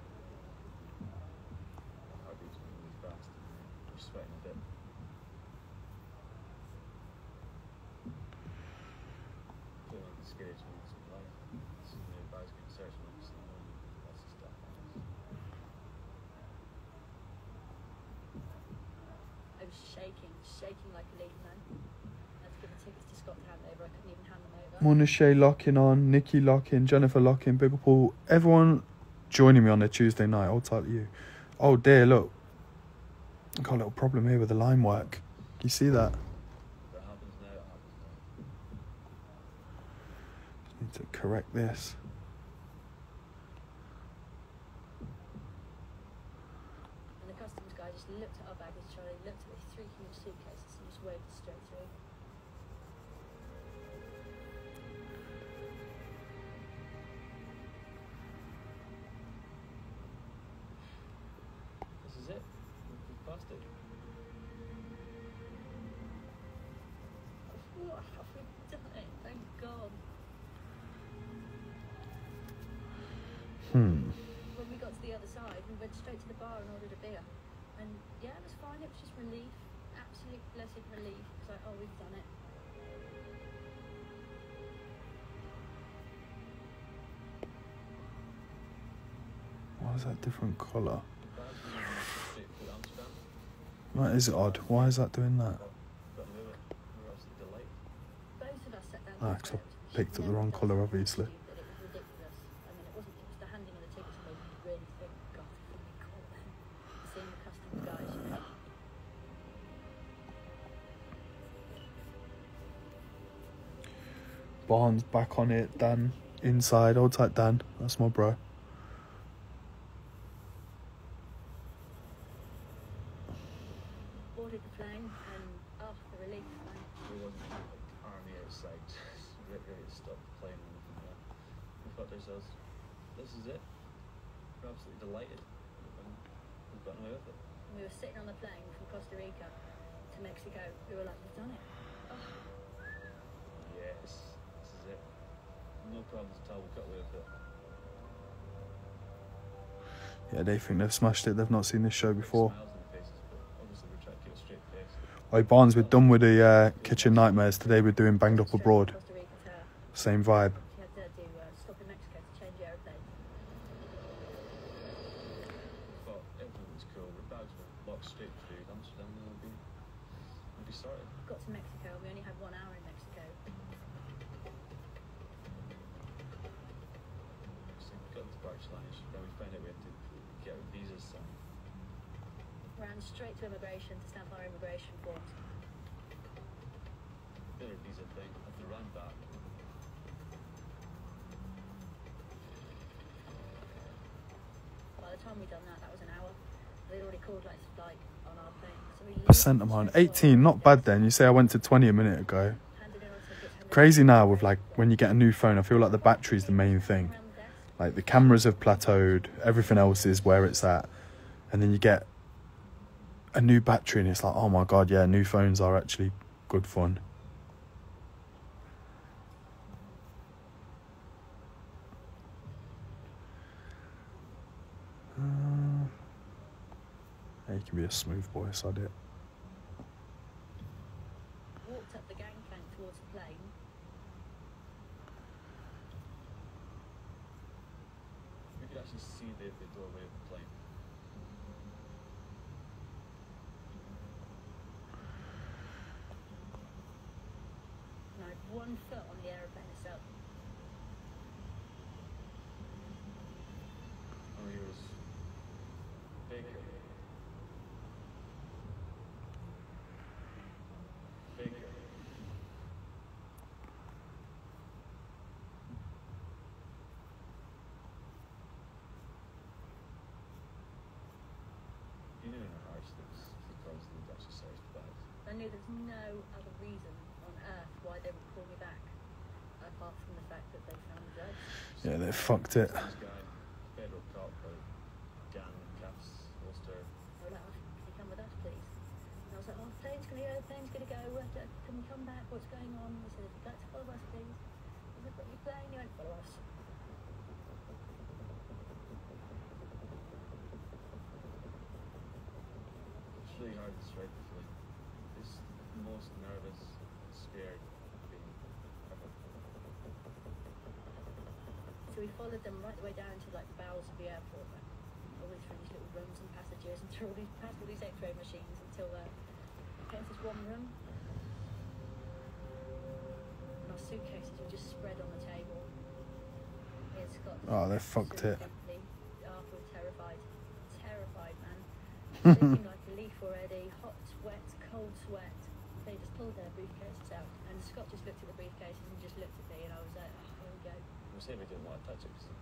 E: Heartbeat's going really fast. We're sweating a bit. Feeling like the scariest moments of life. Seeing the guys getting searched and obviously knowing lots of stuff.
D: I was shaking like a leaf, man. I had to give the tickets to Scott to hand over. I couldn't even hand them over.
A: Mona Shay locking on, Nikki locking, Jennifer locking, Big Paul, everyone joining me on a Tuesday night. Hold tight to you. Oh dear, look. I've got a little problem here with the line work. Can you see that?
E: That happens now, it happens now.
A: Just need to correct this.
D: And the customs guy just looked at our baggage trolley, looked at the 3 huge suitcases, and just waved us straight through.
E: This is it. We've passed it.
D: What have we done it? Thank God. When we got to the other side, we went straight to the bar and ordered a beer. And yeah, it was fine. It was just relief. Absolute blessed relief. It's like, oh, we've done it.
A: Why is that different colour?
E: The bags we went straight to Amsterdam.
A: That is odd. Why is that doing that?
E: Got away with it. We were absolutely delighted.
D: Both of us sat down.
A: Ah, 'cause I picked up the wrong colour, obviously.
D: That it was ridiculous. I mean, it wasn't. It was the handing of the tickets that made me really think, God, if we caught them. Seeing the customs guys, you know.
A: Barnes back on it. Dan inside. Hold tight, Dan. That's my bro.
D: Boarded the plane, and oh, the relief, man.
E: There wasn't like army outside, ready to stop the plane or anything like that. We thought to ourselves, this is it. We're absolutely delighted. We've gotten away with it.
D: We were sitting on the plane from Costa Rica to Mexico. We were like, we've done it. Oh,
E: Yes, this is it. No problems at all. We got away with it.
A: Yeah, they think they've smashed it. They've not seen this show before.
E: Smiles on their faces, but obviously we're trying to keep a straight face.
A: Oh, Barnes, we're done with the kitchen nightmares. Today we're doing Banged Up
D: straight
A: Abroad.
D: from Costa Rica to her.
A: Same vibe.
D: She had to stop in Mexico to change the aeroplane.
E: But everything was cool. Our bags were locked straight through Amsterdam and we'll be sorted.
D: Got to Mexico, and we only had 1 hour in Mexico.
E: So we got into Barge Lounge, then we found out we had to get our visas signed.
D: Ran straight to immigration to stamp our immigration forms.
E: Did our visa thing, had to run back.
D: By the time we'd done that, that was an hour. They'd already called like flight on our plane. So we
A: Percent I'm on 18. Not bad then. You say I went to 20 a minute ago.
D: handed in our tickets.
A: Crazy now with like when you get a new phone. I feel like the battery's the main thing.
D: Around the desk.
A: Like the cameras have plateaued. Everything else is where it's at. And then you get a new battery and it's like, oh my God, yeah, new phones are actually good fun. Yeah, you can be a smooth boy, sod it.
D: Walked up the gangplank towards the plane.
E: We could actually see the doorway of the plane.
D: And I had 1 foot on the aeroplane itself. knew there's no other reason on earth why they would call me back, apart from the fact that they found the drugs.
A: Yeah, they fucked it.
E: This guy, federal cop, gang, cuffs, holster.
D: They were like, oh, can you come with us, please? And I was like, oh, plane's going to go, plane's going to go. Can we come back? What's going on? He said, if you'd like to follow us, please. I was like, what are you playing? You won't follow us.
E: It's really hard to describe the feeling. It's the most nervous, scared feeling ever.
D: So we followed them right the way down to like the bowels of the airport, like, all the way through these little rooms and passages and through all these past all these X-ray machines until we came to this one room. And our suitcases were just spread on the table. Me and Scott just
A: Oh, they fucked it.
D: empty. Oh, we were terrified. Terrified, man. Shaking like a leaf already, hot sweat, cold sweat. They just pulled their briefcases out, and Scott just looked at the briefcases and just looked at me, and I was like, oh, here we go.
E: We said we didn't want to touch it because it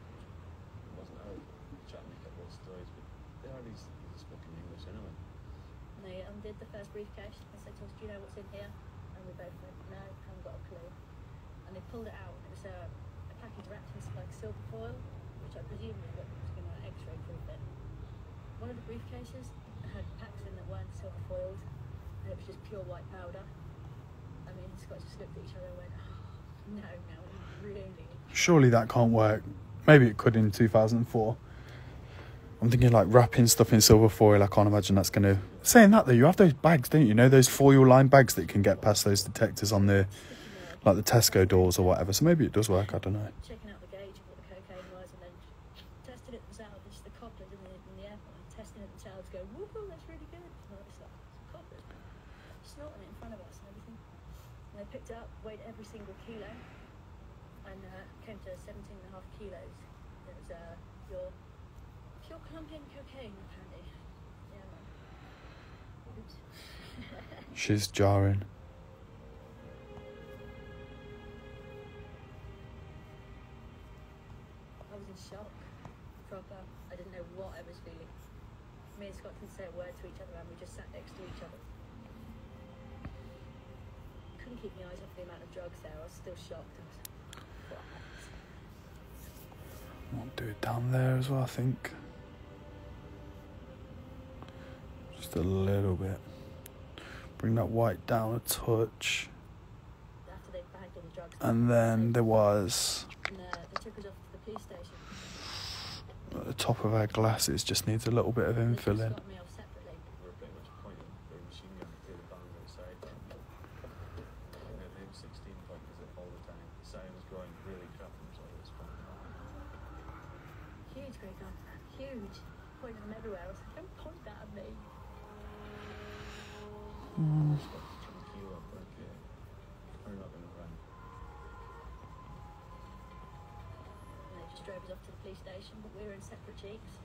E: wasn't our chatting a couple of stories, but they hardly spoken English anyway.
D: And they undid the first briefcase and said to us, do you know what's in here? And we both went, no, haven't got a clue. And they pulled it out, and it was a package wrapped in like silver foil, which I presume was what was going to X-ray proof it. One of the briefcases had packs in that weren't silver foiled, and it was just pure white powder. I mean, Scott just looked at each other and went, oh, no, really?
A: Surely that can't work. Maybe it could in 2004. I'm thinking like wrapping stuff in silver foil. I can't imagine that's going to... Saying that though, you have those bags, don't you? You know, those foil-lined bags that can get past those detectors on the... like the Tesco doors or whatever. So maybe it does work, I don't know.
D: Checking out the gauge of what the cocaine was, and then testing it themselves. It's the coppers in the airport, testing it themselves, go, woohoo, that's really good. And it's like, it's coppers, man. Snorting it in front of us and everything. And they picked it up, weighed every single kilo, and came to 17.5 kilos. It was pure Colombian cocaine, apparently. Yeah, man. Oops.
A: She's jarring.
D: I was in shock. Proper. I didn't know what I was feeling. Me and Scott didn't say a word to each other, and we just sat next to each other. Couldn't keep my eyes off the amount of drugs there. I was still shocked. I was like, what?
A: I'll do it down there as well, I think. Just a little bit. Bring that white down a touch.
D: After they bagged all the drugs.
A: And then there was...
D: And they took us off to the police station.
A: at the top of our glasses, just needs a little bit of infilling.
D: Got me off separately.
E: We were pretty much pointing their machine gun to the band outside. And the M16 pointing us all the time. The siren was going really crap and so it was fun.
D: Huge great gun. Huge. Pointing them everywhere. I was like, don't point that at me.
A: Mm.
E: Just got to try and queue up like, we're not going to run.
D: And they just drove us off to the police station, but we were in separate jeeps.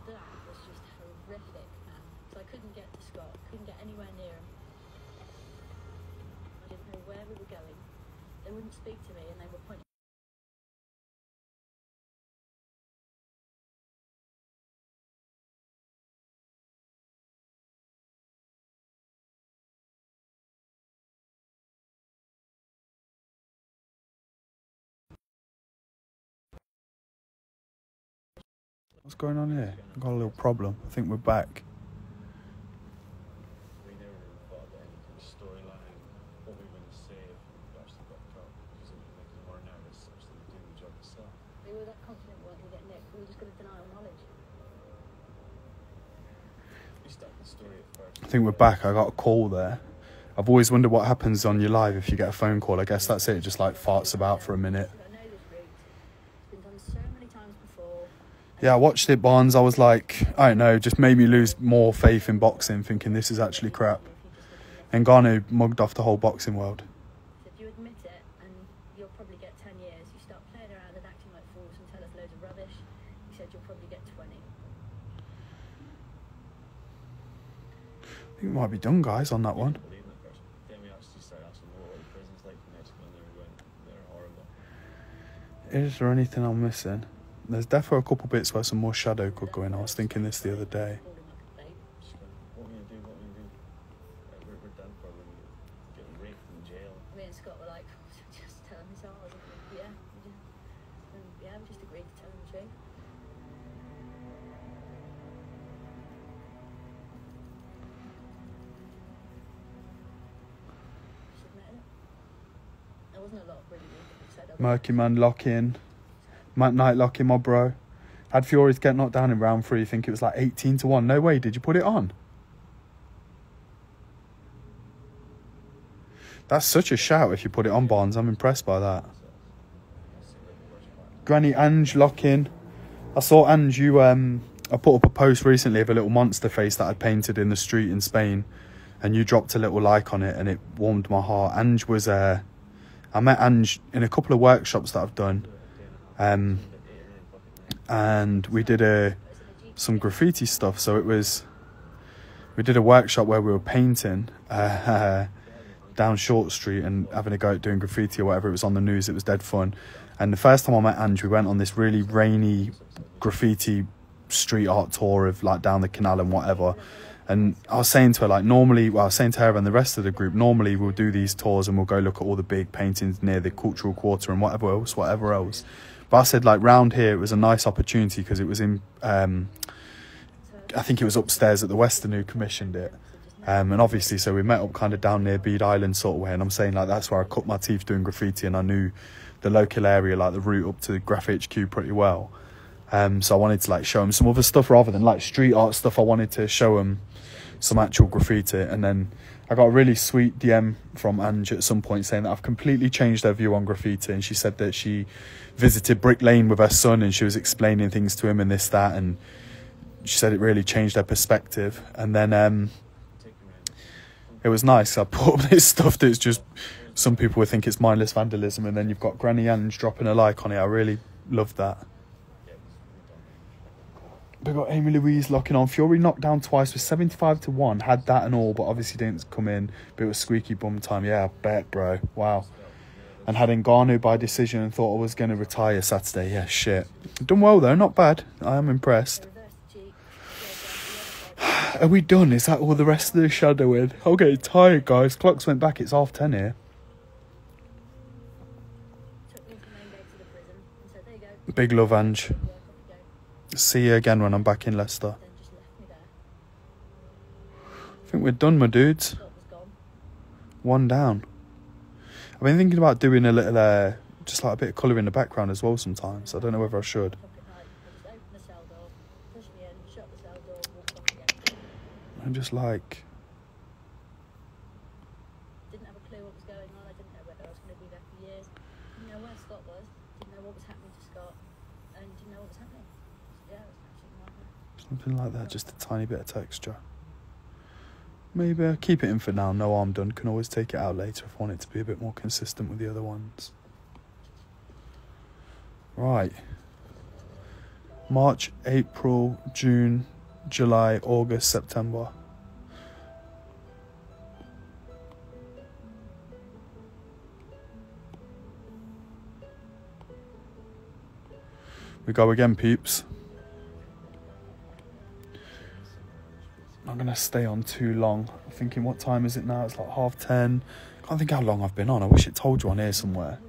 D: That was just horrific, man. Because I couldn't get to Scott, couldn't get anywhere near him. I didn't know where we were going. They wouldn't speak to me, and they were pointing.
A: What's going on here? I've got a little problem. I think we're back.
E: We never really thought about any kind of storyline, what we were going to say if we actually got caught, because it would make us more nervous actually doing the job itself.
D: They were that confident we weren't going to get nicked. We were just going to deny our knowledge.
E: We started the story at first.
A: I think we're back. I got a call there. I've always wondered what happens on your live if you get a phone call. I guess that's it. It just like farts about for a minute.
D: I know this route. It's been done so many times before.
A: Yeah, I watched it, Barnes. I was like, I don't know, just made me lose more faith in boxing, thinking this is actually crap. And Ngannou mugged off the whole boxing world.
D: He said, you admit it, and you'll probably get 10 years. You start playing around and acting like fools and tell us loads of rubbish. He said, you'll probably get 20.
A: I think we might be done, guys, on that one.
E: Believe in it first. Then we actually started asking what the prison's like in Mexico, and they were going, they're horrible.
A: Is there anything I'm missing? There's definitely a couple bits where some more shadow could go in. I was thinking this the other day.
E: Just going, what we
D: wasn't a lot really said.
A: Murky Man lock-in. Night lock-in, my bro. Had Fury to get knocked down in round 3. I think it was like 18-1. No way, did you put it on? That's such a shout if you put it on, Barnes. I'm impressed by that. Granny Ange lock-in. I saw Ange, you... I put up a post recently of a little monster face that I'd painted in the street in Spain. And you dropped a little like on it and it warmed my heart. Ange was... I met Ange in a couple of workshops that I've done. And we did some graffiti stuff. So it was... We did a workshop where we were painting down Short Street and having a go at doing graffiti or whatever. It was on the news. It was dead fun. And the first time I met Ange, we went on this really rainy graffiti street art tour of like down the canal and whatever. And I was saying to her, like, normally, well, I was saying to her and the rest of the group, normally we'll do these tours and we'll go look at all the big paintings near the cultural quarter and whatever else. But I said, like, round here, it was a nice opportunity because it was in, I think it was upstairs at the Western who commissioned it. And obviously, so we met up kind of down near Bede Island sort of way. And I'm saying, like, that's where I cut my teeth doing graffiti and I knew the local area, like the route up to Graph HQ pretty well. So I wanted to, like, show them some other stuff rather than, like, street art stuff. I wanted to show them some actual graffiti. And then I got a really sweet DM from Ange at some point saying that I've completely changed her view on graffiti. And she said that she visited Brick Lane with her son and she was explaining things to him and this, that. And she said it really changed her perspective. And then it was nice. I put up this stuff that's just, some people would think it's mindless vandalism. And then you've got Granny Ange dropping a like on it. I really loved that. We've got Amy Louise locking on. Fury knocked down twice with 75-1. Had that and all, but obviously didn't come in. But it was squeaky bum time. Yeah, I bet, bro. Wow. And had Ngannou by decision and thought I was going to retire Saturday. Yeah, shit. Done well, though. Not bad. I am impressed. Are we done? Is that all the rest of the shadowing? I'm getting tired, guys. Clocks went back. It's 10:30 here. Big love, Ange. See you again when I'm back in Leicester. I think we're done, my dudes. 1 down. I've been thinking about doing a little, just like a bit of colour in the background as well sometimes. I don't know whether I should. I'm just like...
D: Didn't have a clue what was going on. I didn't know whether I was going to be there for years. Didn't know where Scott was. Didn't know what was happening to Scott. And didn't know what was happening. Yeah, it was absolutely nightmare.
A: Something like that, just a tiny bit of texture. Maybe I'll keep it in for now. No harm done. Can always take it out later if I want it to be a bit more consistent with the other ones. Right. March, April, June, July, August, September. We go again, peeps. I'm going to stay on too long. I'm thinking, what time is it now? It's like 10:30. Can't think how long I've been on. I wish it told you on here somewhere.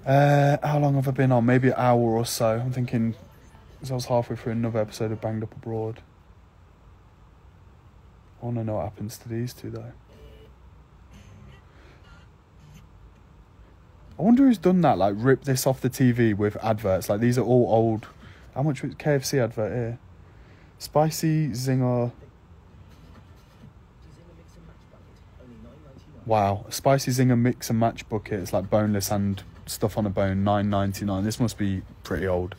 A: How long have I been on? Maybe an hour or so. I'm thinking, because I was halfway through another episode of Banged Up Abroad. I want to know what happens to these two, though. I wonder who's done that, like, rip this off the TV with adverts. Like, these are all old. How much was KFC advert here? Spicy Zinger. Wow, Spicy Zinger mix and match bucket. It's like boneless and stuff on a bone, $9.99. This must be pretty old.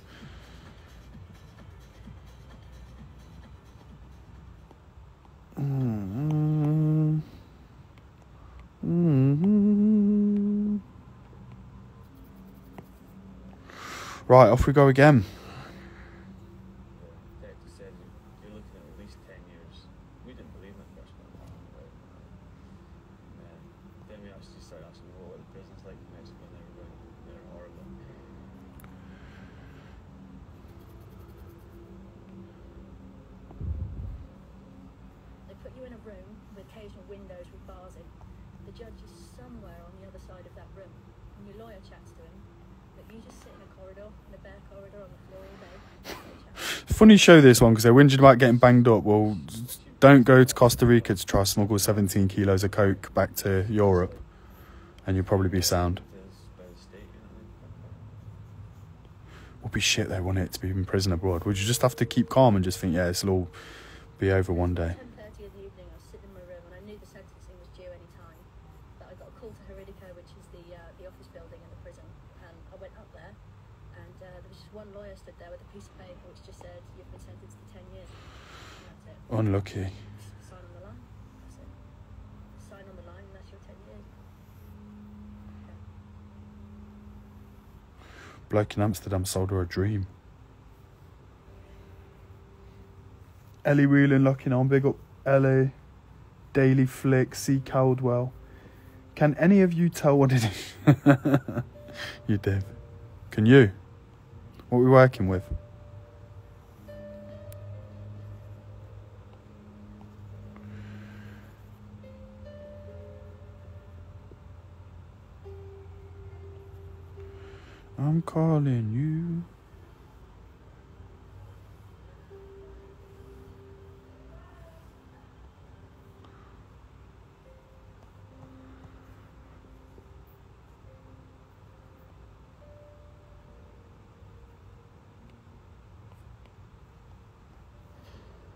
A: Right, off we go again. Funny show, this one, because they're whinging about getting banged up. Well, don't go to Costa Rica to try to smuggle 17 kilos of coke back to Europe. And you'll probably be sound.
E: By the state, you know what I mean?
A: Would be shit though, wouldn't it, to be in prison abroad? Would you just have to keep calm and just think, yeah, this'll all be over one day?
D: 10:30 in the evening, I was sitting in my room and I knew the sentencing was due any time. But I got a call to Heridico, which is the office building in the prison, and I went up there, and there was just one lawyer stood there with a piece of paper which just said, "You've been sentenced to 10 years." And that's it.
A: Unlucky.
D: Sign on the line. That's it. Sign on the line, and that's your 10 years.
A: Bloke in Amsterdam sold her a dream. Ellie Whelan locking on, big up Ellie. Daily Flick, C. Caldwell. Can any of you tell what it is? You did. Can you? What are we working with? I'm calling you.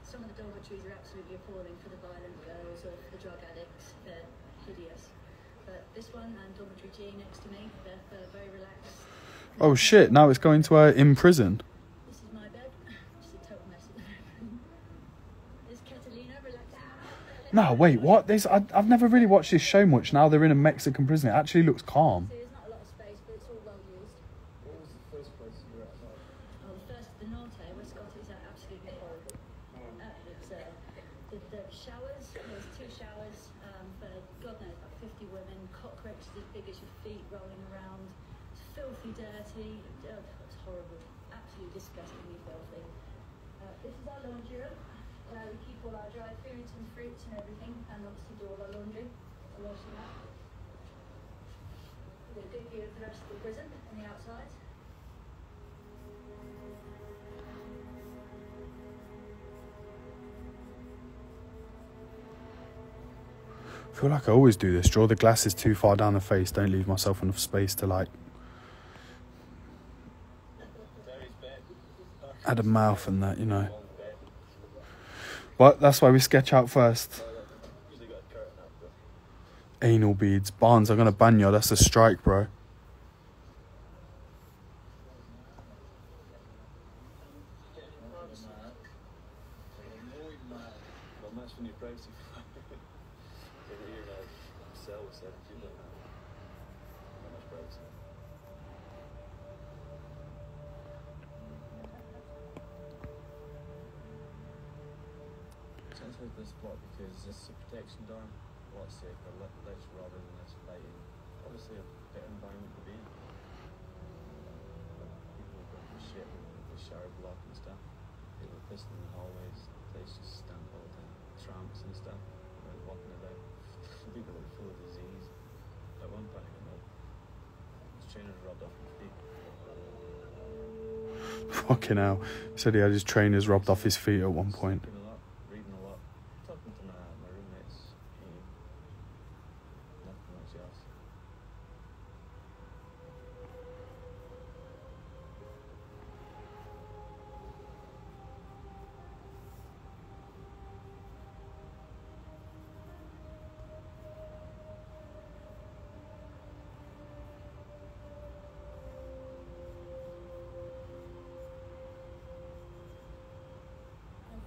D: Some of the dormitories are absolutely appalling for the violent girls or for the drug addicts. They're hideous. But this one and dormitory G next to me, they're very relaxed.
A: Oh shit, now it's going to her in prison.
D: This is my bed. Just a total mess at the moment. There's Catalina relaxing.
A: No, wait, what? I've never really watched this show much. Now they're in a Mexican prison. It actually looks calm.
D: There's not a lot of space, but it's all well used.
C: What was the first place you were at?
D: Oh, the Norte, where Scott is absolutely horrible. It's the showers, there's 2 showers for God knows about 50 women, cockroaches as big as your feet rolling around. It's filthy dirty. It's horrible. Absolutely disgustingly filthy. This is our laundry room. We keep all our dried foods and fruits and everything, and obviously do all our laundry. We're washing that. We've got a good view of the rest of the prison and the outside.
A: I feel like I always do this. Draw the glasses too far down the face. Don't leave myself enough space to like add a mouth and that, you know. But that's why we sketch out first. Anal beads. Barnes, I'm going to ban you. That's a strike, bro.
E: Well, that's when you're pricey. Sell with 17 right now. Not much pricey. Since I this block because this is a protection dorm, a lot safer, less rather than this fighting. Obviously a better environment to be in. People are going for shit with the shower block and stuff. People are pissing in the hallways, the place just stank all the time. Tramps and stuff, walking about. People are full of disease. At one point I got his trainers rubbed off my feet.
A: Fucking hell. He said he had his trainers rubbed off his feet at one point.
E: Sleeping a lot, reading a lot, talking to my roommates. Nothing much else.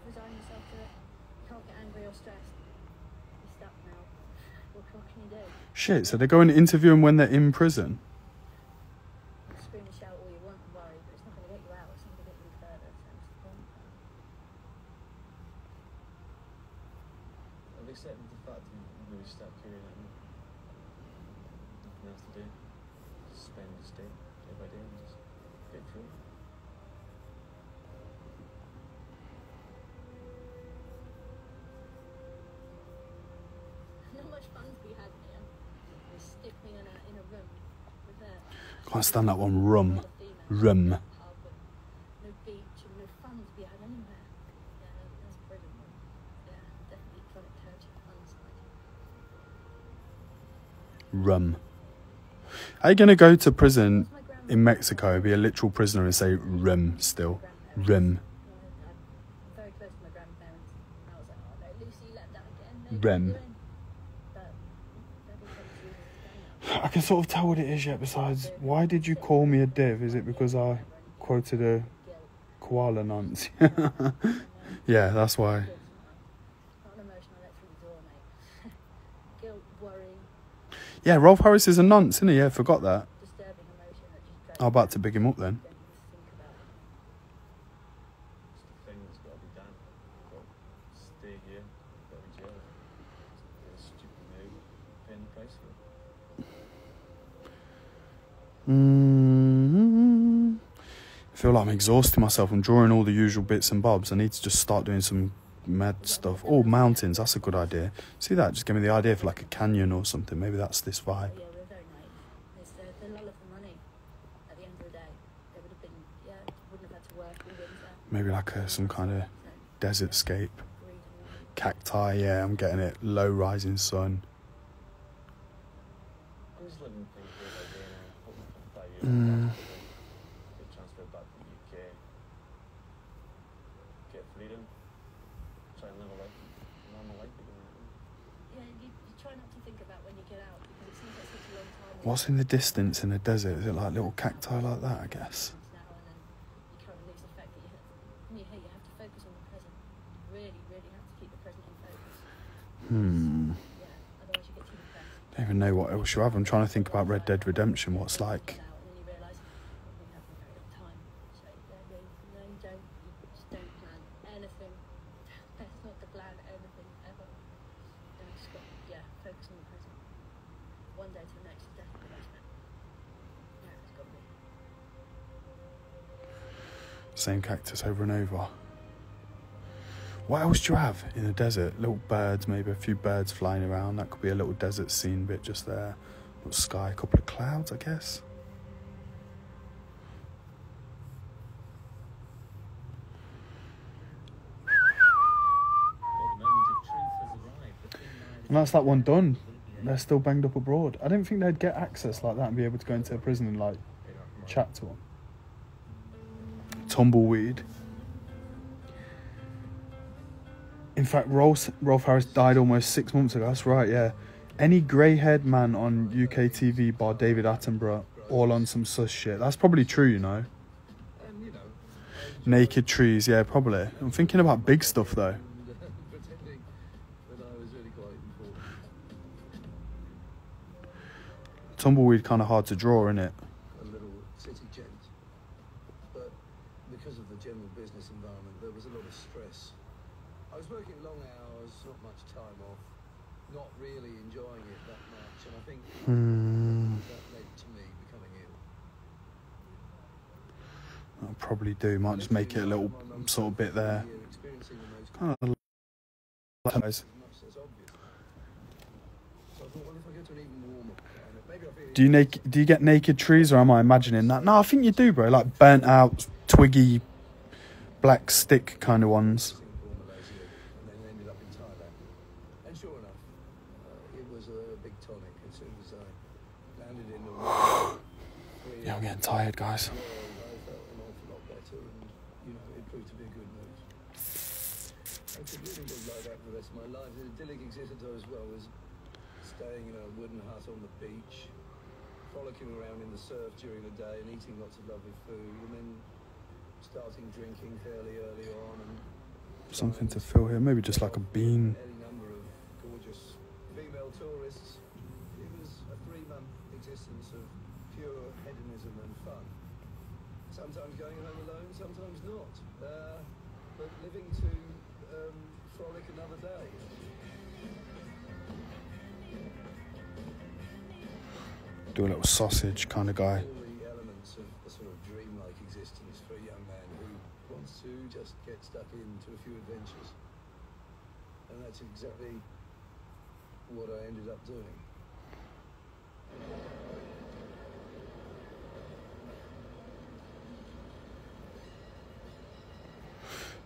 D: Resign yourself to it. You can't get angry or stressed. You're stuck now. What can you do?
A: Shit, so they're going to interview him when they're in prison?
D: Scream and shout all you want and worry, but it's not going to get you out. It's not going to get you any further. So what's the point?
E: I've accepted the fact that I'm really stuck here and nothing else to do. Just spend this day by day and just get through it.
D: Not much fun to be had here. They stick me in a room with
A: Can't stand that one. Rum.
D: a
A: Rum.
D: no beach and no fun to be had anywhere. Yeah, that's brilliant. Yeah, definitely trying to curb your fun side.
A: Rum. Are you going to go to prison in Mexico, be a literal prisoner and say rim still? Rim.
D: I'm very close to my grandparents. I was like, oh no, Lucy, let that again. No,
A: Rem.
D: you're in. But every country is done now.
A: I can sort of tell what it is yet. Besides, why did you call me a div? Is it because I quoted a koala nonce? Yeah, that's why.
D: Not an emotional let through the door, mate. Guilt, worry,
A: Yeah, Rolf Harris is a nonce, isn't he? Yeah, forgot that.
D: disturbing emotion that just drags
A: I'm about to big him up then.
D: you, don't even think about it.
E: It's the thing that's got to be done. Got to stay here, got to be jail. It's a stupid move, paying the price for it.
A: I feel like I'm exhausting myself. I'm drawing all the usual bits and bobs. I need to just start doing some mad stuff. Oh, mountains, that's a good idea. See that? Just gave me the idea for like a canyon or something. Maybe that's this vibe.
D: Yeah, we're very naive. It's the lull of the money. At the end of the day, they would have been, wouldn't have had to work all winter.
A: Maybe like some kind of
D: So,
A: desert scape.
D: greed and
A: Cacti, yeah, I'm getting it. Low rising sun.
E: I'm just living things day by day now. Hoping for 5 years to transfer back to the UK, get freedom, try and live a life, normal life again.
D: yeah, you try not to think about when you get out because it seems like such a long time.
A: What's in the distance in the desert? Is it like little cacti like that, I guess?
D: Now and then you kind of lose the fact that when you're here, you have to focus on the present. You really, really have to keep the present in focus. Yeah, otherwise you get too depressed.
A: Don't even know what else you have. I'm trying to think about Red Dead Redemption. What's like?
D: Out, and then you realise we have a very long time. So no, you don't. You just don't plan anything. Best not to plan anything ever. And just got focus on the present. One day to the next is definitely the best bet. Yeah, it's got to be.
A: Same cactus over and over. What else do you have in the desert? Little birds, maybe a few birds flying around. That could be a little desert scene bit just there. Little sky, a couple of clouds, I guess.
E: Well, the moment of truth has arrived. The thing now is
A: And that's that one done. They're still banged up abroad. I didn't think they'd get access like that and be able to go into a prison and like chat to them. Tumbleweed. In fact, Rolf Harris died almost 6 months ago. That's right, yeah. Any grey-haired man on UK TV bar David Attenborough, all on some sus shit. That's probably true, you know.
C: And, you know,
A: Naked trees, yeah, probably. I'm thinking about big stuff, though.
C: pretending that I was really quite important.
A: Tumbleweed kind of hard to draw, isn't it?
C: A little city gent. But because of the general business environment, there was a lot of stress. I was working long hours, not much time off, not really enjoying it that much, and I think that led to me becoming ill.
A: I'll probably do. Might just make it a little sort of bit there.
C: Experiencing the most
A: Kind of like
C: much that's obvious. So I thought, well, if I go to an even warmer climate, maybe I'll feel
A: do you get naked trees, or am I imagining that? No, I think you do, bro. Like burnt out, twiggy, black stick kind of ones.
C: Singapore, Malaysia, and then ended up in Thailand. And sure enough, it was a big tonic as soon as I landed in the
A: Yeah, I'm getting tired, guys.
C: I felt an awful lot better, and you know, it proved to be a good move. I could really live like that for the rest of my life. The idyllic existence as well was staying in a wooden hut on the beach, frolicking around in the surf during the day, and eating lots of lovely food, and then starting drinking fairly early on, and
A: Something to fill here. Maybe just like a bean.
C: any number of gorgeous female tourists. It was a 3-month existence of pure hedonism and fun. Sometimes going home alone, sometimes not. But living to frolic another day.
A: Do a little sausage kind of guy.
C: All the elements of a sort of dreamlike existence for a young man who wants to just get stuck into a few adventures. And that's exactly what I ended up doing.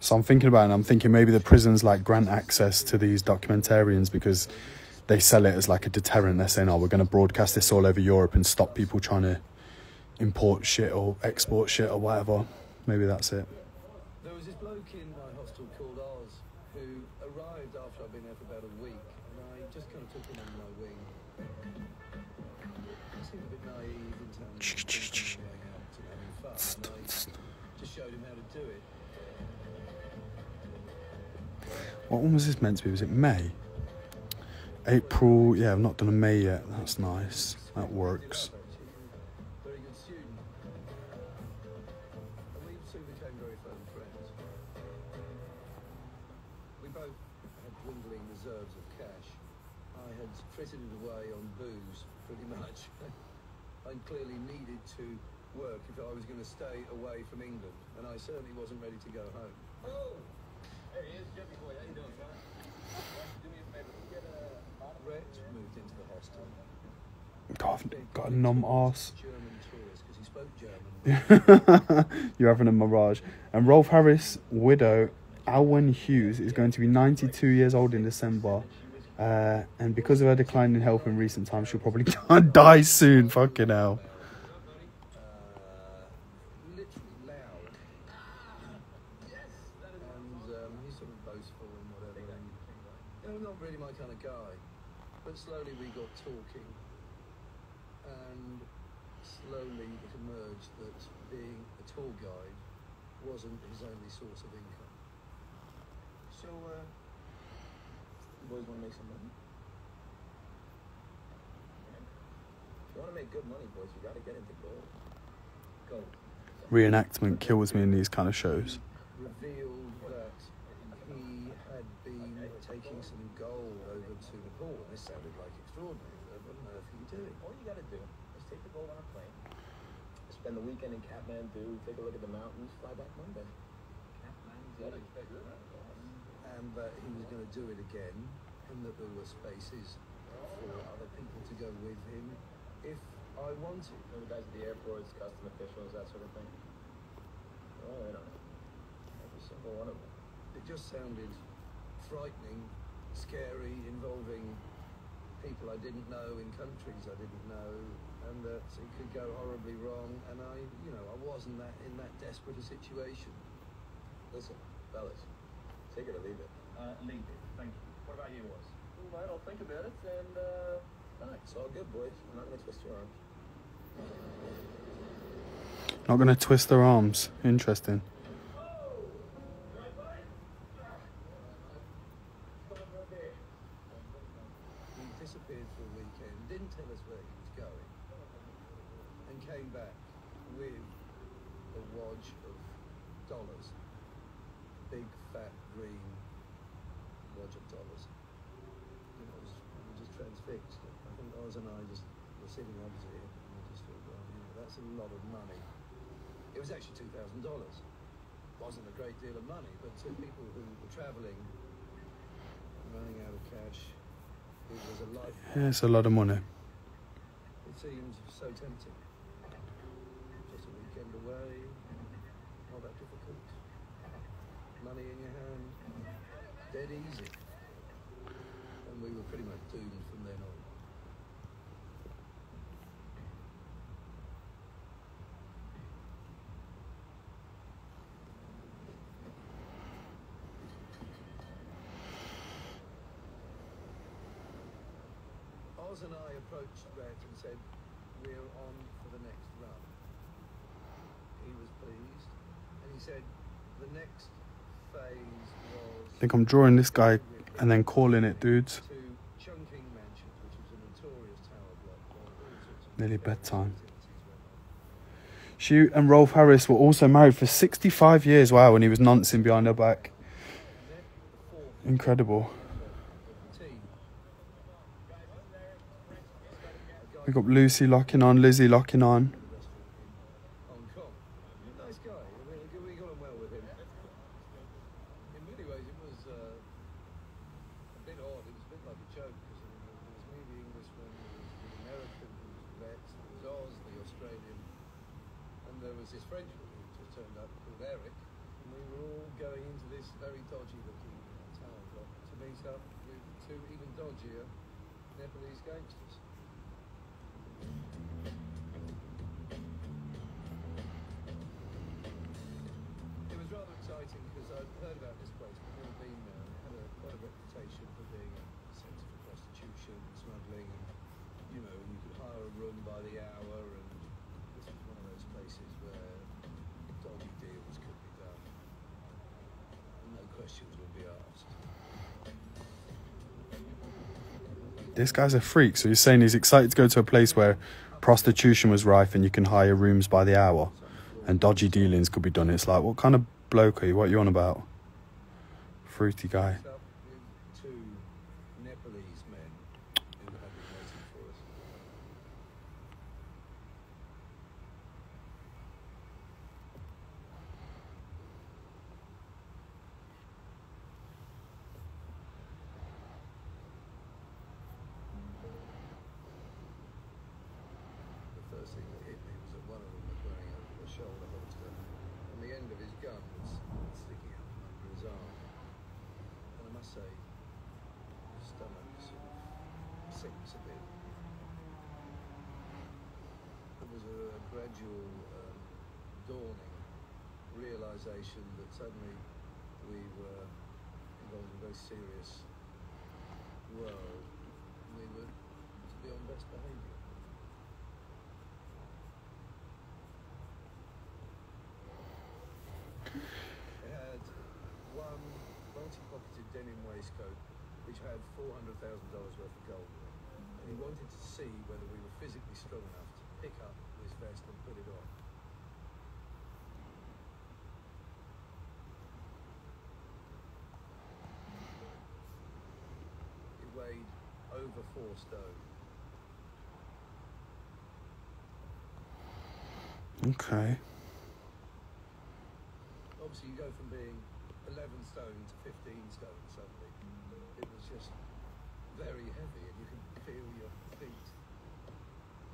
A: So I'm thinking about it, and I'm thinking maybe the prisons like grant access to these documentarians because they sell it as like a deterrent. They're saying, oh, we're going to broadcast this all over Europe and stop people trying to import shit or export shit or whatever. Maybe that's it.
F: There was this bloke in my hostel called Oz who arrived after I'd been there for about a week, and I just kind of took him under my wing. He seemed a bit naive in terms of going out and having fun, and I just showed him how to do it.
A: What one was this meant to be? Was it May? April? Yeah, I've not done a May yet. That's nice. That works.
F: Very good student. And we soon became very firm friends. We both had dwindling reserves of cash. I had frittered it away on booze, pretty much. I clearly needed to work if I was going to stay away from England, and I certainly wasn't ready to go home.
C: Oh! There he is, Jeffy boy. How you doing, son? Do me a favor. Get a...
F: Rhett moved into the hostel.
A: God, I've got a numb arse.
F: German tourist, because he spoke German.
A: You're having a mirage. And Rolf Harris' widow, Alwyn Hughes, is going to be 92 years old in December. And because of her decline in health in recent times, she'll probably die soon. Fucking hell.
F: Literally loud. And he's sort of boastful and whatever. And, not really my kind of guy. But slowly we got talking. And slowly it emerged that being a tour guide wasn't his only source of income.
C: So, you boys want to make some money? If you want to make good money, boys, you got to get into gold. Gold.
A: Reenactment kills me in these kind of shows.
F: Revealed that he had been taking some gold over to Nepal. This sounded like extraordinary. What on earth are you doing?
C: All you got to do is take the gold on a plane, spend the weekend in Kathmandu, take a look at the mountains, fly back Monday.
F: And that he was going to do it again, and that there were spaces for other people to go with him if I wanted.
C: You know, the guys at the airports, custom officials, that sort of thing. Oh, I don't know. Every single one of them.
F: It just sounded frightening, scary, involving people I didn't know in countries I didn't know, and that it could go horribly wrong. And I wasn't in that desperate a situation.
C: Listen, fellas, take it or leave it.
E: Leave it. Thank you. What about you, boys?
C: Well, I don't think about it, and it's all good, boys. I'm not gonna twist your arms.
A: Not going to twist their arms. Interesting.
F: He disappeared for a weekend, didn't tell us where he was going, and came back with a wodge of dollars. Big, fat, green wodge of dollars. We were just transfixed. I think Oz and I just were sitting opposite him, and we just thought, well, that's a lot of money. It was actually $2,000. Wasn't a great deal of money, but to people who were travelling, running out of cash, it was a life.
A: Yeah, it's a lot of money.
F: It seemed so tempting. Just a weekend away, not that difficult. Money in your hand, dead easy. And we were pretty much doomed from then on. Oz and I approached Rhett and said, we're on for the next run. He was pleased, and he said the next phase was...
A: I think I'm drawing this guy and then calling it, dudes.
F: ...to Chungking Mansion, which was a notorious tower block.
A: Nearly bedtime. She and Rolf Harris were also married for 65 years. Wow, and he was noncing behind her back. Incredible. We got Lucy locking on, Lizzie locking on.
F: Hong Kong. Nice guy. We got on well with him. In many ways, it was a bit odd. It was a bit like a joke because there was me, the Englishman, there was the American, who was Rhett, there was Oz, the Australian, and there was this Frenchman who just turned up called Eric. And we were all going into this very dodgy-looking tower block to meet up with two even dodgier Nepalese gangsters. It was rather exciting because I'd heard about this place, but never been there. And it had quite a reputation for being a centre for prostitution and smuggling. And, you know, you could hire a room by the hour, and this was one of those places where dodgy deals could be done. And no questions would be asked.
A: This guy's a freak. So he's saying he's excited to go to a place where prostitution was rife and you can hire rooms by the hour and dodgy dealings could be done. It's like, what kind of bloke are you? What are you on about? Fruity guy.
F: Up with two Nepalese men who had been waiting for us. The first thing that hit me was that one of them was wearing a shoulder holster, and the end of his gun was sticking out from under his arm. And I must say, my stomach sort of sinks a bit. There was a gradual dawning realization that suddenly we were involved in a very serious world. We were to be on best behaviour. It had one multi-pocketed denim waistcoat which had $400,000 worth of gold in it, and he wanted to see whether we were physically strong enough to pick up this vest and put it on. It weighed over 4 stone.
A: Okay.
F: Obviously, you go from being 11 stone to 15 stone suddenly. It was just very heavy, and you can feel your feet.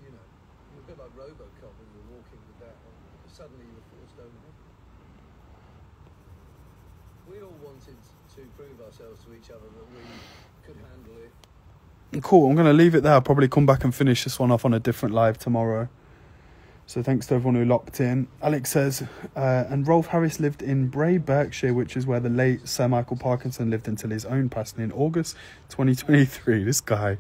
F: You know, you're a bit like Robocop when you were walking with that on. Suddenly, you were 4 stone heavy. We all wanted to prove ourselves to each other that we could handle it.
A: Cool, I'm going to leave it there. I'll probably come back and finish this one off on a different live tomorrow. So thanks to everyone who locked in. Alex says, and Rolf Harris lived in Bray, Berkshire, which is where the late Sir Michael Parkinson lived until his own passing in August 2023. This guy.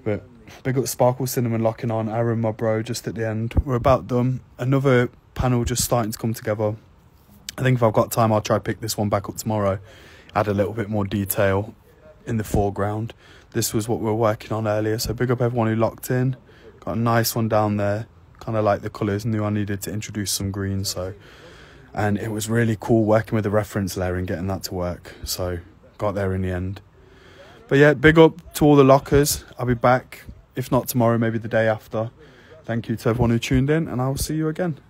A: But big up Sparkle Cinnamon locking on. Aaron, my bro, just at the end. We're about done. Another panel just starting to come together. I think if I've got time, I'll try to pick this one back up tomorrow. Add a little bit more detail in the foreground. This was what we were working on earlier. So big up everyone who locked in. Got a nice one down there. Kind of like the colours. Knew I needed to introduce some green. So, and it was really cool working with the reference layer and getting that to work. So got there in the end. But yeah, big up to all the lockers. I'll be back. If not tomorrow, maybe the day after. Thank you to everyone who tuned in, and I will see you again.